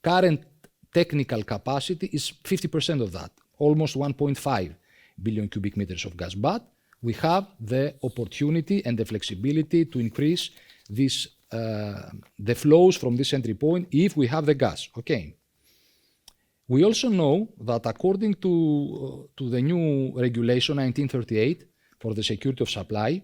current technical capacity is 50% of that, almost 1.5 billion cubic meters of gas. But we have the opportunity and the flexibility to increase this, the flows from this entry point if we have the gas. Okay. We also know that according to the new regulation 1938 for the security of supply,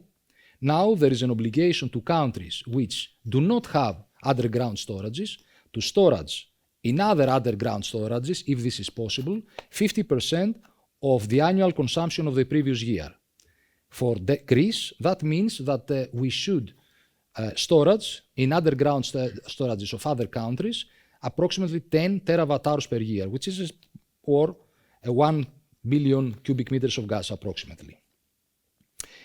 now there is an obligation to countries which do not have underground storages to storage in other underground storages, if this is possible, 50% of the annual consumption of the previous year. For Greece, that means that we should storage in underground storages of other countries approximately 10 terawatt hours per year, which is or 1 billion cubic meters of gas approximately.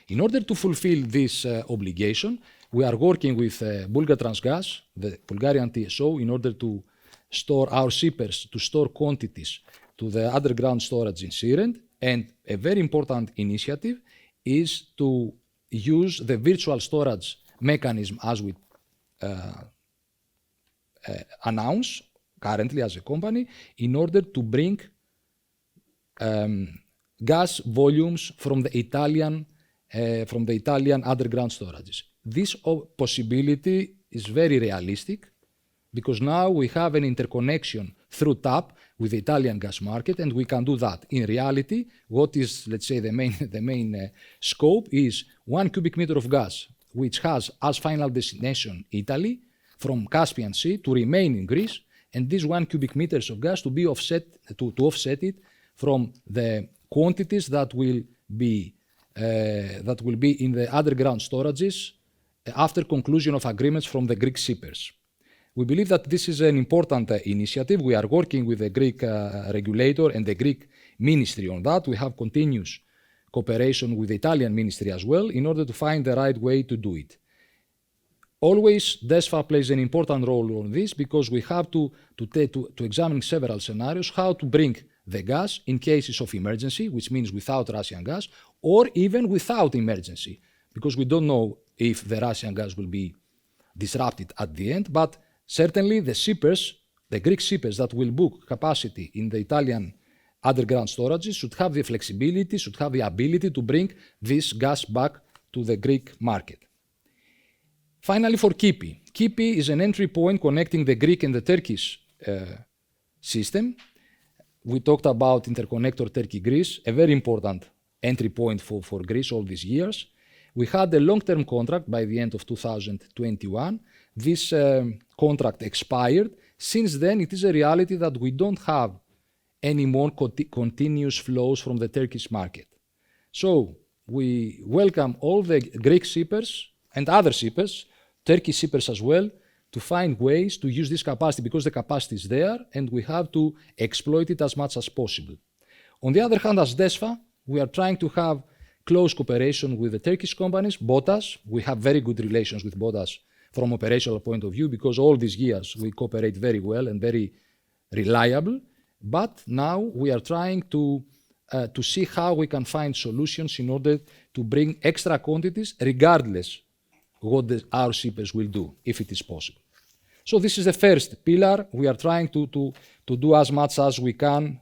In order to fulfill this obligation, we are working with Bulgatransgas, the Bulgarian TSO, in order to store our shippers, to store quantities to the underground storage in Syrian. And a very important initiative is to use the virtual storage mechanism as we announce currently as a company in order to bring gas volumes from the Italian underground storages. This possibility is very realistic because now we have an interconnection through TAP with the Italian gas market, and we can do that. In reality, what is, let's say, the main scope is 1 cubic meter of gas, which has as final destination Italy, from Caspian Sea to remain in Greece, and these 1 cubic meters of gas to be offset, to offset it from the quantities that will be in the underground storages after conclusion of agreements from the Greek shippers. We believe that this is an important initiative. We are working with the Greek regulator and the Greek ministry on that. We have continuous cooperation with the Italian ministry as well in order to find the right way to do it. Always, DESFA plays an important role on this because we have to examine several scenarios, how to bring the gas in cases of emergency, which means without Russian gas, or even without emergency, because we don't know if the Russian gas will be disrupted at the end, but certainly the shippers, the Greek shippers that will book capacity in the Italian underground storages should have the flexibility, should have the ability to bring this gas back to the Greek market. Finally, for Kipi. Kipi is an entry point connecting the Greek and the Turkish system. We talked about interconnector Turkey-Greece, a very important entry point for Greece all these years. We had a long-term contract by the end of 2021. This contract expired. Since then, it is a reality that we don't have any more continuous flows from the Turkish market. So we welcome all the Greek shippers and other shippers, Turkish shippers as well, to find ways to use this capacity because the capacity is there and we have to exploit it as much as possible. On the other hand, as DESFA, we are trying to have close cooperation with the Turkish companies, BOTAS. We have very good relations with BOTAS from operational point of view because all these years we cooperate very well and very reliable. But now we are trying to see how we can find solutions in order to bring extra quantities regardless what our shippers will do, if it is possible. So this is the first pillar. We are trying to do as much as we can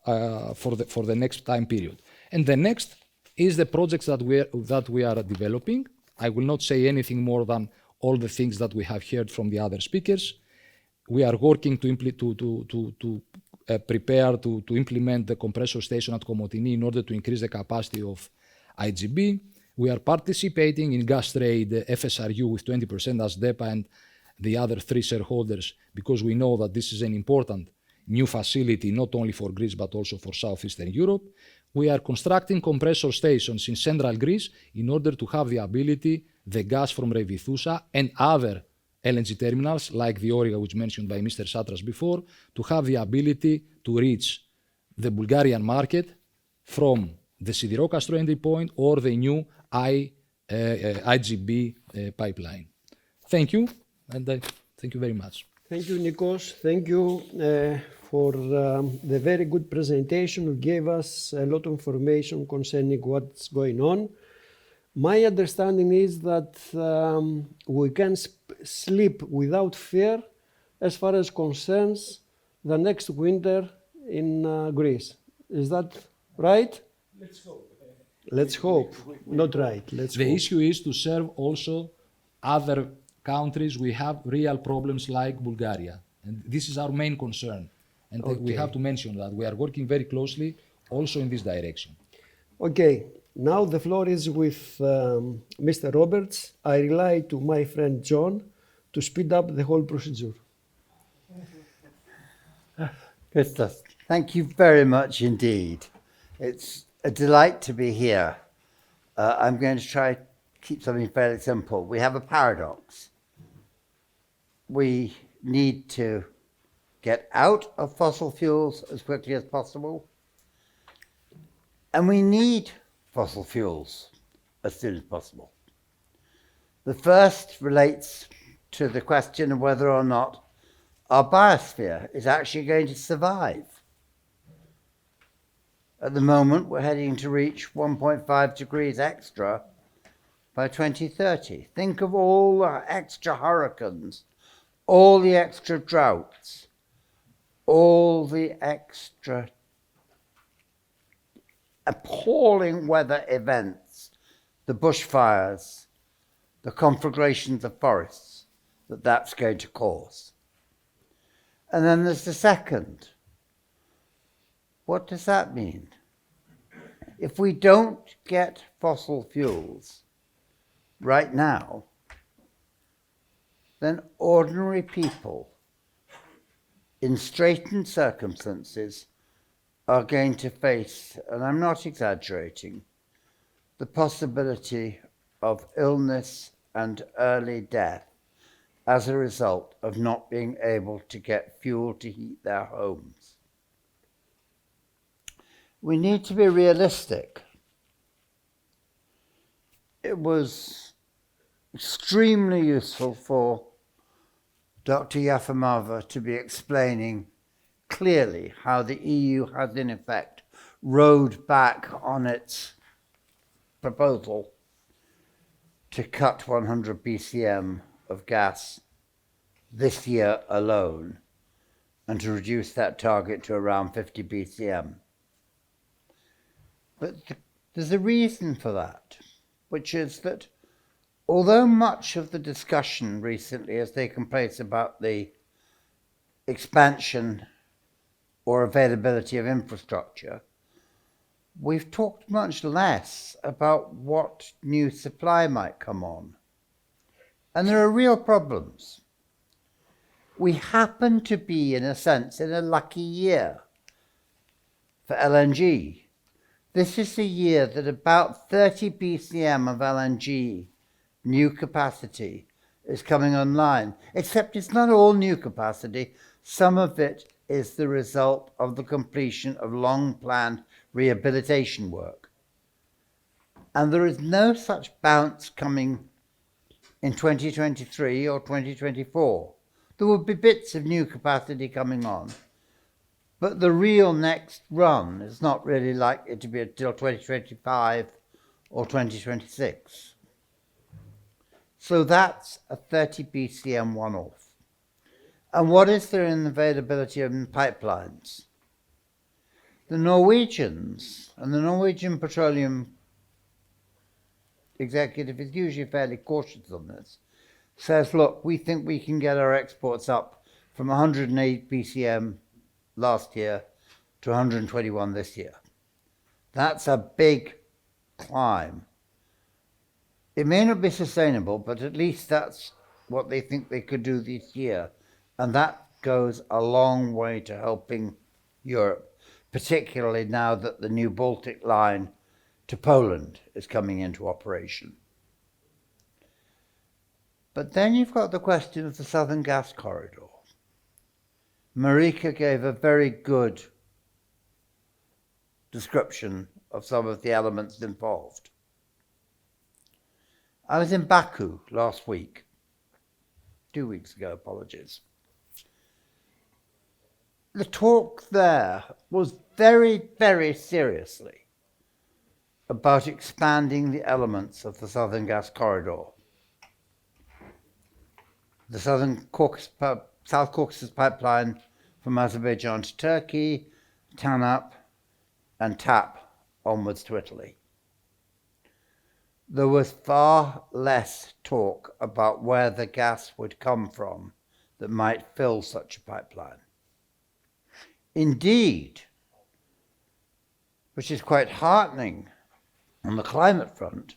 for the next time period. And the next is the projects that we are developing. I will not say anything more than all the things that we have heard from the other speakers. We are working prepare to implement the compressor station at Komotini in order to increase the capacity of IGB. We are participating in gas trade FSRU with 20% as DEPA and the other 3 shareholders because we know that this is an important new facility not only for Greece but also for Southeastern Europe. We are constructing compressor stations in central Greece in order to have the ability, the gas from Revithousa and other LNG terminals like the Origa, which mentioned by Mr. Satras before, to have the ability to reach the Bulgarian market from the Sidirokastro entry point or the new IGB pipeline. thank you, and thank you very much. Thank you, Nikos. Thank you for the very good presentation. You gave us a lot of information concerning what's going on. My understanding is that we can sleep without fear as far as concerns the next winter in Greece. Is that right? Let's hope. Let's hope. Not right. Let's The hope. issue is to serve also other countries we have real problems like Bulgaria. And this is our main concern. And we Okay. have to mention that we are working very closely also in this direction. Okay, now the floor is with Mr. Roberts. I rely to my friend John to speed up the whole procedure. Good stuff. Thank you very much indeed. It's a delight to be here. I'm going to try to keep something fairly simple. We have a paradox. We need to get out of fossil fuels as quickly as possible, and we need fossil fuels as soon as possible. The first relates to the question of whether or not our biosphere is actually going to survive. At the moment, we're heading to reach 1.5 degrees extra by 2030. Think of all the extra hurricanes, all the extra droughts, all the extra appalling weather events, the bushfires, the conflagrations of forests that that's going to cause. And then there's the second. What does that mean? If we don't get fossil fuels right now, then ordinary people in straitened circumstances are going to face, and I'm not exaggerating, the possibility of illness and early death as a result of not being able to get fuel to heat their homes. We need to be realistic. It was extremely useful for Dr. Yafimova to be explaining clearly how the EU has in effect rowed back on its proposal to cut 100 BCM of gas this year alone and to reduce that target to around 50 BCM. But there's a reason for that, which is that although much of the discussion recently has taken place about the expansion or availability of infrastructure, we've talked much less about what new supply might come on. And there are real problems. We happen to be, in a sense, in a lucky year for LNG. This is the year that about 30 BCM of LNG new capacity is coming online, except it's not all new capacity. Some of it is the result of the completion of long-planned rehabilitation work. And there is no such bounce coming in 2023 or 2024. There will be bits of new capacity coming on, but the real next run is not really likely to be until 2025 or 2026. So that's a 30 BCM one-off. And what is there in availability of pipelines? The Norwegians and the Norwegian Petroleum Executive is usually fairly cautious on this, says, look, we think we can get our exports up from 108 BCM last year to 121 this year. That's a big climb. It may not be sustainable, but at least that's what they think they could do this year. And that goes a long way to helping Europe, particularly now that the new Baltic line to Poland is coming into operation. But then you've got the question of the Southern Gas Corridor. Marika gave a very good description of some of the elements involved. I was in Baku last week, 2 weeks ago, apologies. The talk there was very, very seriously about expanding the elements of the Southern Gas Corridor. The South Caucasus pipeline from Azerbaijan to Turkey, TANAP, and TAP onwards to Italy. There was far less talk about where the gas would come from that might fill such a pipeline. Indeed, which is quite heartening on the climate front,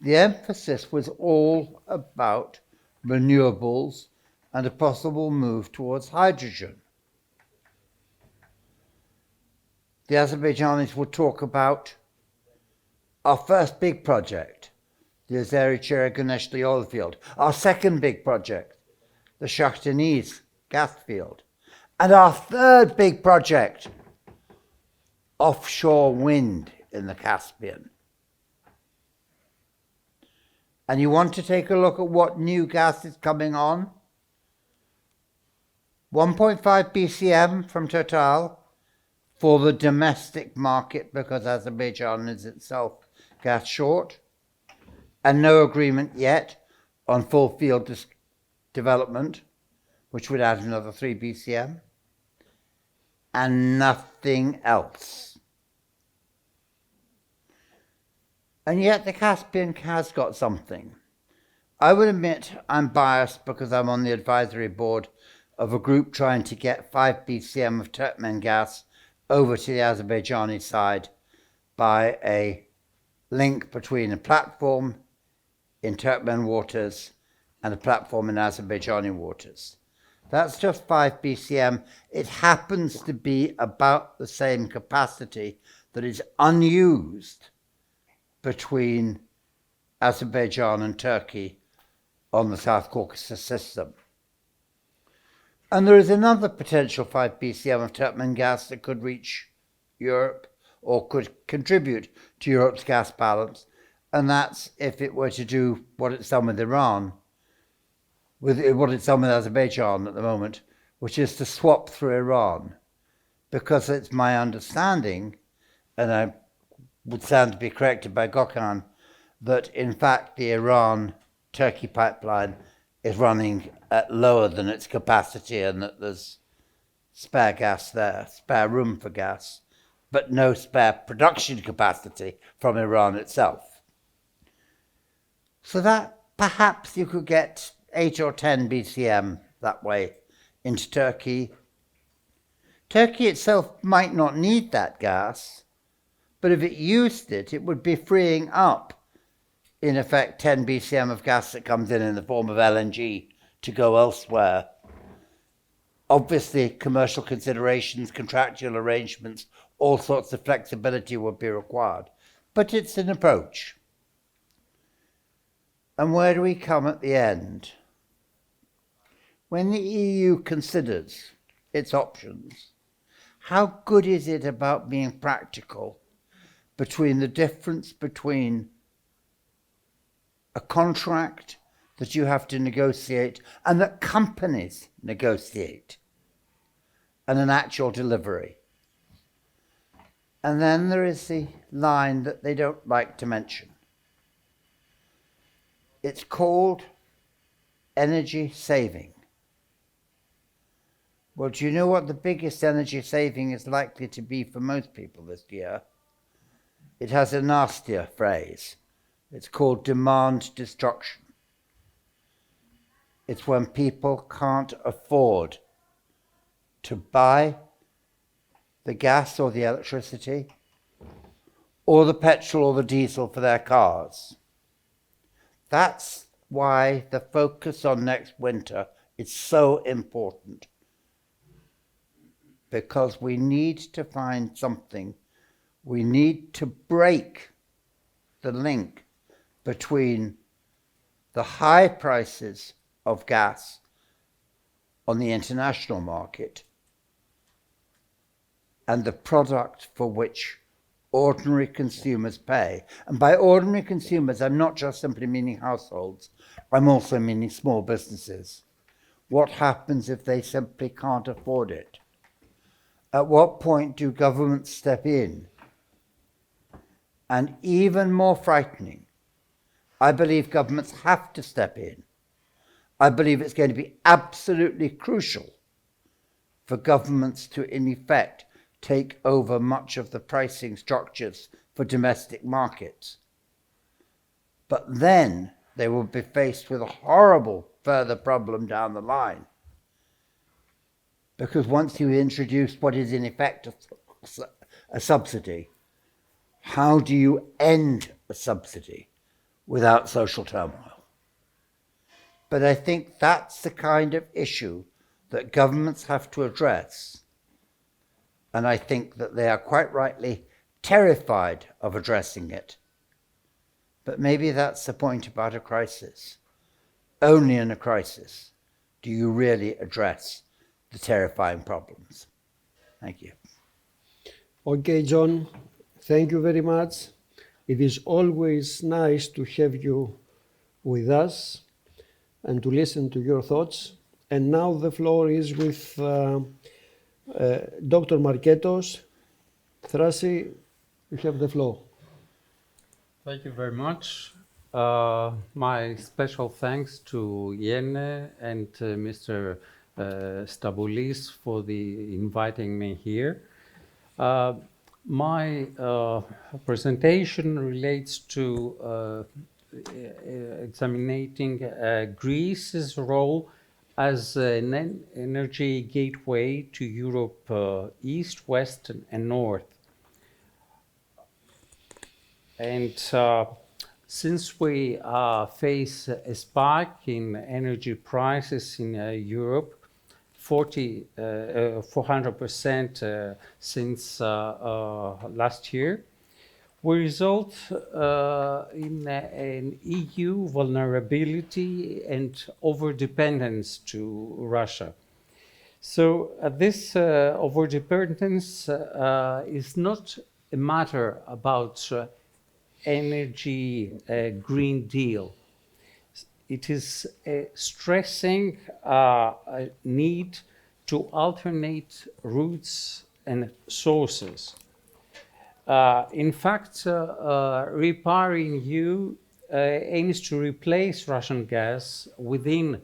the emphasis was all about renewables and a possible move towards hydrogen. The Azerbaijanis would talk about our first big project, the Azeri-Cheraghaneshli oil field, our second big project, the Shah Deniz gas field, and our third big project, offshore wind in the Caspian. And you want to take a look at what new gas is coming on? 1.5 BCM from Total for the domestic market, because Azerbaijan is itself gas short, and no agreement yet on full field development, which would add another 3 BCM, and nothing else. And yet the Caspian has got something. I would admit I'm biased because I'm on the advisory board of a group trying to get 5 BCM of Turkmen gas over to the Azerbaijani side by a link between a platform in Turkmen waters and a platform in Azerbaijani waters. That's just 5 BCM. It happens to be about the same capacity that is unused between Azerbaijan and Turkey on the South Caucasus system. And there is another potential 5 BCM of Turkmen gas that could reach Europe or could contribute to Europe's gas balance, and that's if it were to do what it's done with Iran, with what it's done with Azerbaijan at the moment, which is to swap through Iran. Because it's my understanding, and I would stand to be corrected by Gökhan, that in fact the Iran-Turkey pipeline is running at lower than its capacity and that there's spare gas there, spare room for gas, but no spare production capacity from Iran itself. So that perhaps you could get 8 or 10 BCM that way into Turkey. Turkey itself might not need that gas, but if it used it, it would be freeing up, in effect, 10 BCM of gas that comes in the form of LNG to go elsewhere. Obviously, commercial considerations, contractual arrangements, all sorts of flexibility would be required. But it's an approach. And where do we come at the end? When the EU considers its options, how good is it about being practical between the difference between a contract that you have to negotiate and that companies negotiate and an actual delivery? And then there is the line that they don't like to mention. It's called energy saving. Well, do you know what the biggest energy saving is likely to be for most people this year? It has a nastier phrase. It's called demand destruction. It's when people can't afford to buy the gas or the electricity, or the petrol or the diesel for their cars. That's why the focus on next winter is so important. Because we need to find something. We need to break the link between the high prices of gas on the international market and the product for which ordinary consumers pay. And by ordinary consumers, I'm not just simply meaning households, I'm also meaning small businesses. What happens if they simply can't afford it? At what point do governments step in? And even more frightening, I believe governments have to step in. I believe it's going to be absolutely crucial for governments to, in effect, take over much of the pricing structures for domestic markets. But then they will be faced with a horrible further problem down the line. Because once you introduce what is in effect a subsidy, how do you end a subsidy without social turmoil? But I think that's the kind of issue that governments have to address. And I think that they are quite rightly terrified of addressing it. But maybe that's the point about a crisis. Only in a crisis do you really address the terrifying problems. Thank you. Okay, John, thank you very much. It is always nice to have you with us and to listen to your thoughts. And now the floor is with Dr. Marketos. Thrassi, you have the floor. Thank you very much. My special thanks to Yene and Mr. Staboulis for inviting me here. My presentation relates to examining Greece's role as an energy gateway to Europe, East, West, and North. And since we face a spike in energy prices in Europe, 400% since last year, we result in an EU vulnerability and overdependence to Russia. So this overdependence is not a matter about energy Green Deal. It is stressing a need to alternate routes and sources. In fact, REPowerEU aims to replace Russian gas within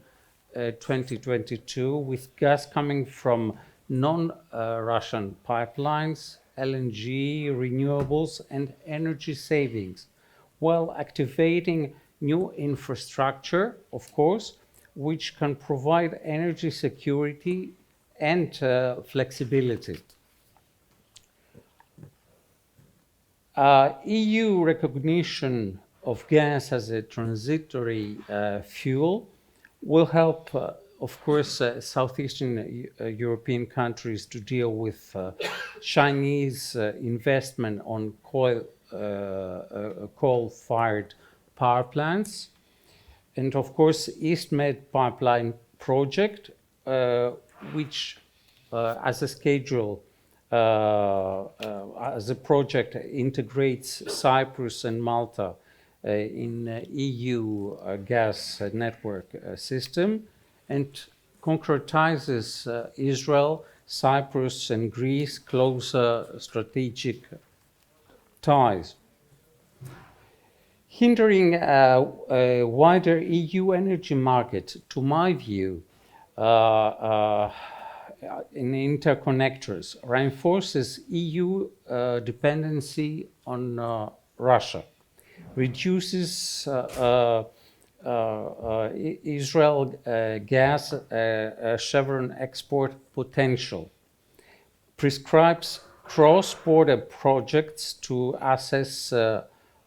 2022 with gas coming from non-Russian pipelines, LNG, renewables, and energy savings, while activating new infrastructure, of course, which can provide energy security and flexibility. EU recognition of gas as a transitory fuel will help, of course, Southeastern European countries to deal with Chinese investment on coal-fired power plants. And of course, EastMed pipeline project, which as a schedule, as a project integrates Cyprus and Malta in EU gas network system and concretizes Israel, Cyprus, and Greece closer strategic ties. Hindering a wider EU energy market, to my view, in interconnectors reinforces EU dependency on Russia, reduces Israel gas Chevron export potential, prescribes cross-border projects to access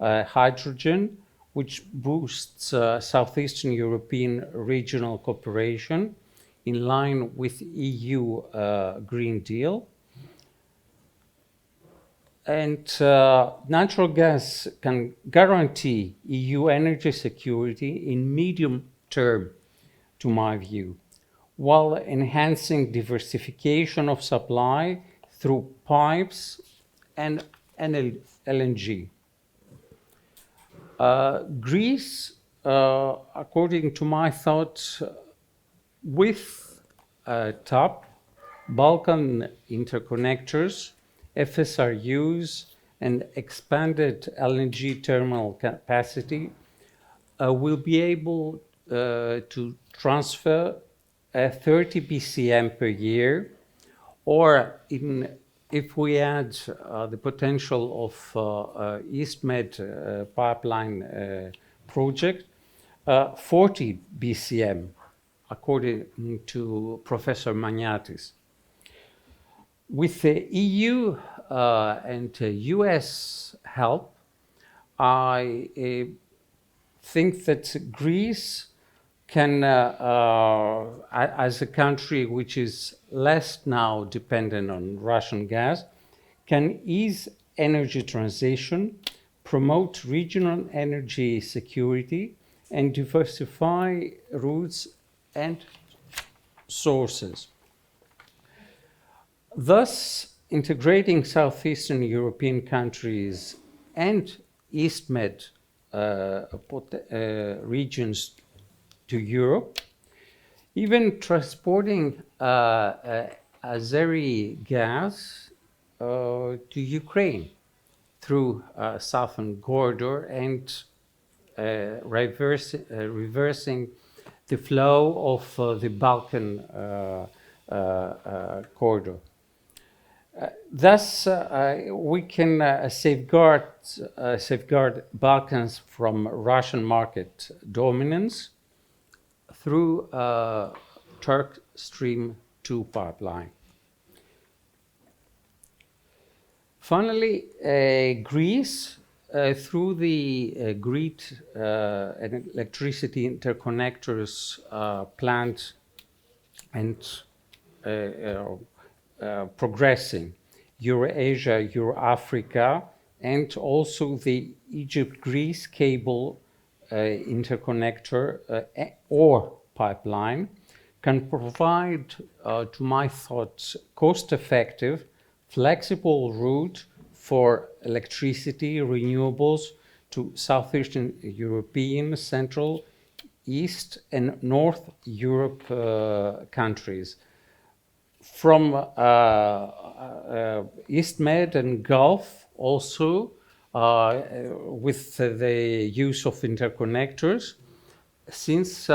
hydrogen, which boosts Southeastern European regional cooperation in line with EU Green Deal. And natural gas can guarantee EU energy security in medium term, to my view, while enhancing diversification of supply through pipes and LNG. Greece, according to my thoughts, with TAP, Balkan interconnectors, FSRUs, and expanded LNG terminal capacity, will be able to transfer 30 BCM per year, or if we add the potential of EastMed pipeline project, 40 BCM, according to Professor Magnatis. With the EU and US help, I think that Greece can, as a country which is less now dependent on Russian gas, can ease energy transition, promote regional energy security, and diversify routes and sources. Thus, integrating Southeastern European countries and EastMed regions to Europe, even transporting Azeri gas to Ukraine through southern corridor and reversing the flow of the Balkan corridor. Thus, we can safeguard Balkans from Russian market dominance through Turk Stream 2 pipeline. Finally, Greece, through the grid and electricity interconnectors planned and progressing, Eurasia, Euro-Africa, and also the Egypt-Greece cable interconnector or pipeline, can provide, to my thoughts, cost-effective, flexible route for electricity, renewables to Southeastern European, Central, East, and North Europe countries. From EastMed and Gulf also, with the use of interconnectors, since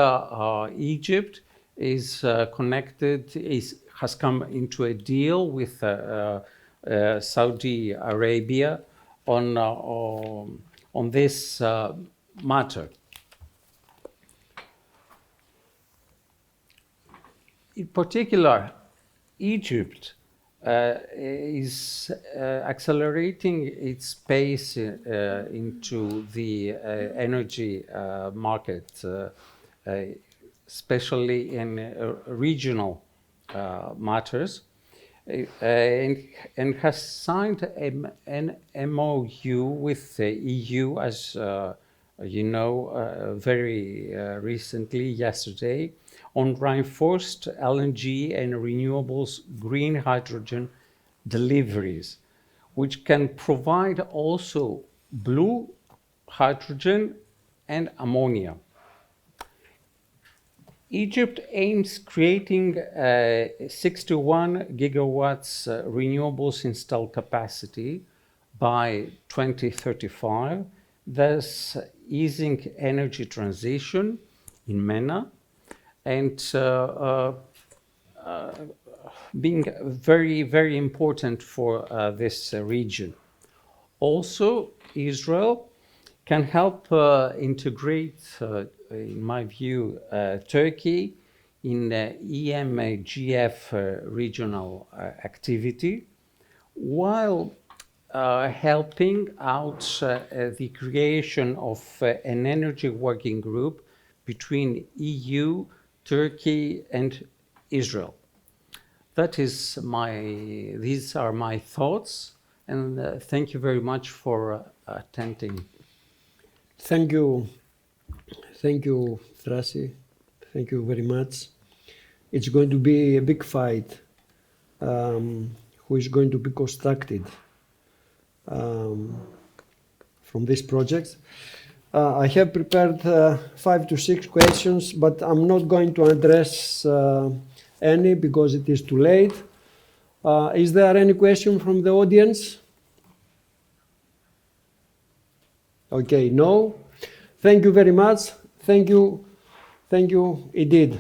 Egypt is has come into a deal with Saudi Arabia on this matter. In particular, Egypt is accelerating its pace into the energy market, especially in regional matters, and has signed an MOU with the EU, as you know, very recently, yesterday, on reinforced LNG and renewables green hydrogen deliveries, which can provide also blue hydrogen and ammonia. Egypt aims creating 61 gigawatts renewables installed capacity by 2035, thus easing energy transition in MENA and being very, very important for this region. Also, Israel can help integrate, in my view, Turkey in EMGF regional activity, while helping out the creation of an energy working group between EU, Turkey, and Israel. These are my thoughts, and thank you very much for attending. Thank you, Thrassi. Thank you very much. It's going to be a big fight who is going to be constructed from this project. I have prepared 5 to 6 questions, but I'm not going to address any because it is too late. Is there any question from the audience? Okay, no. Thank you very much. Thank you indeed.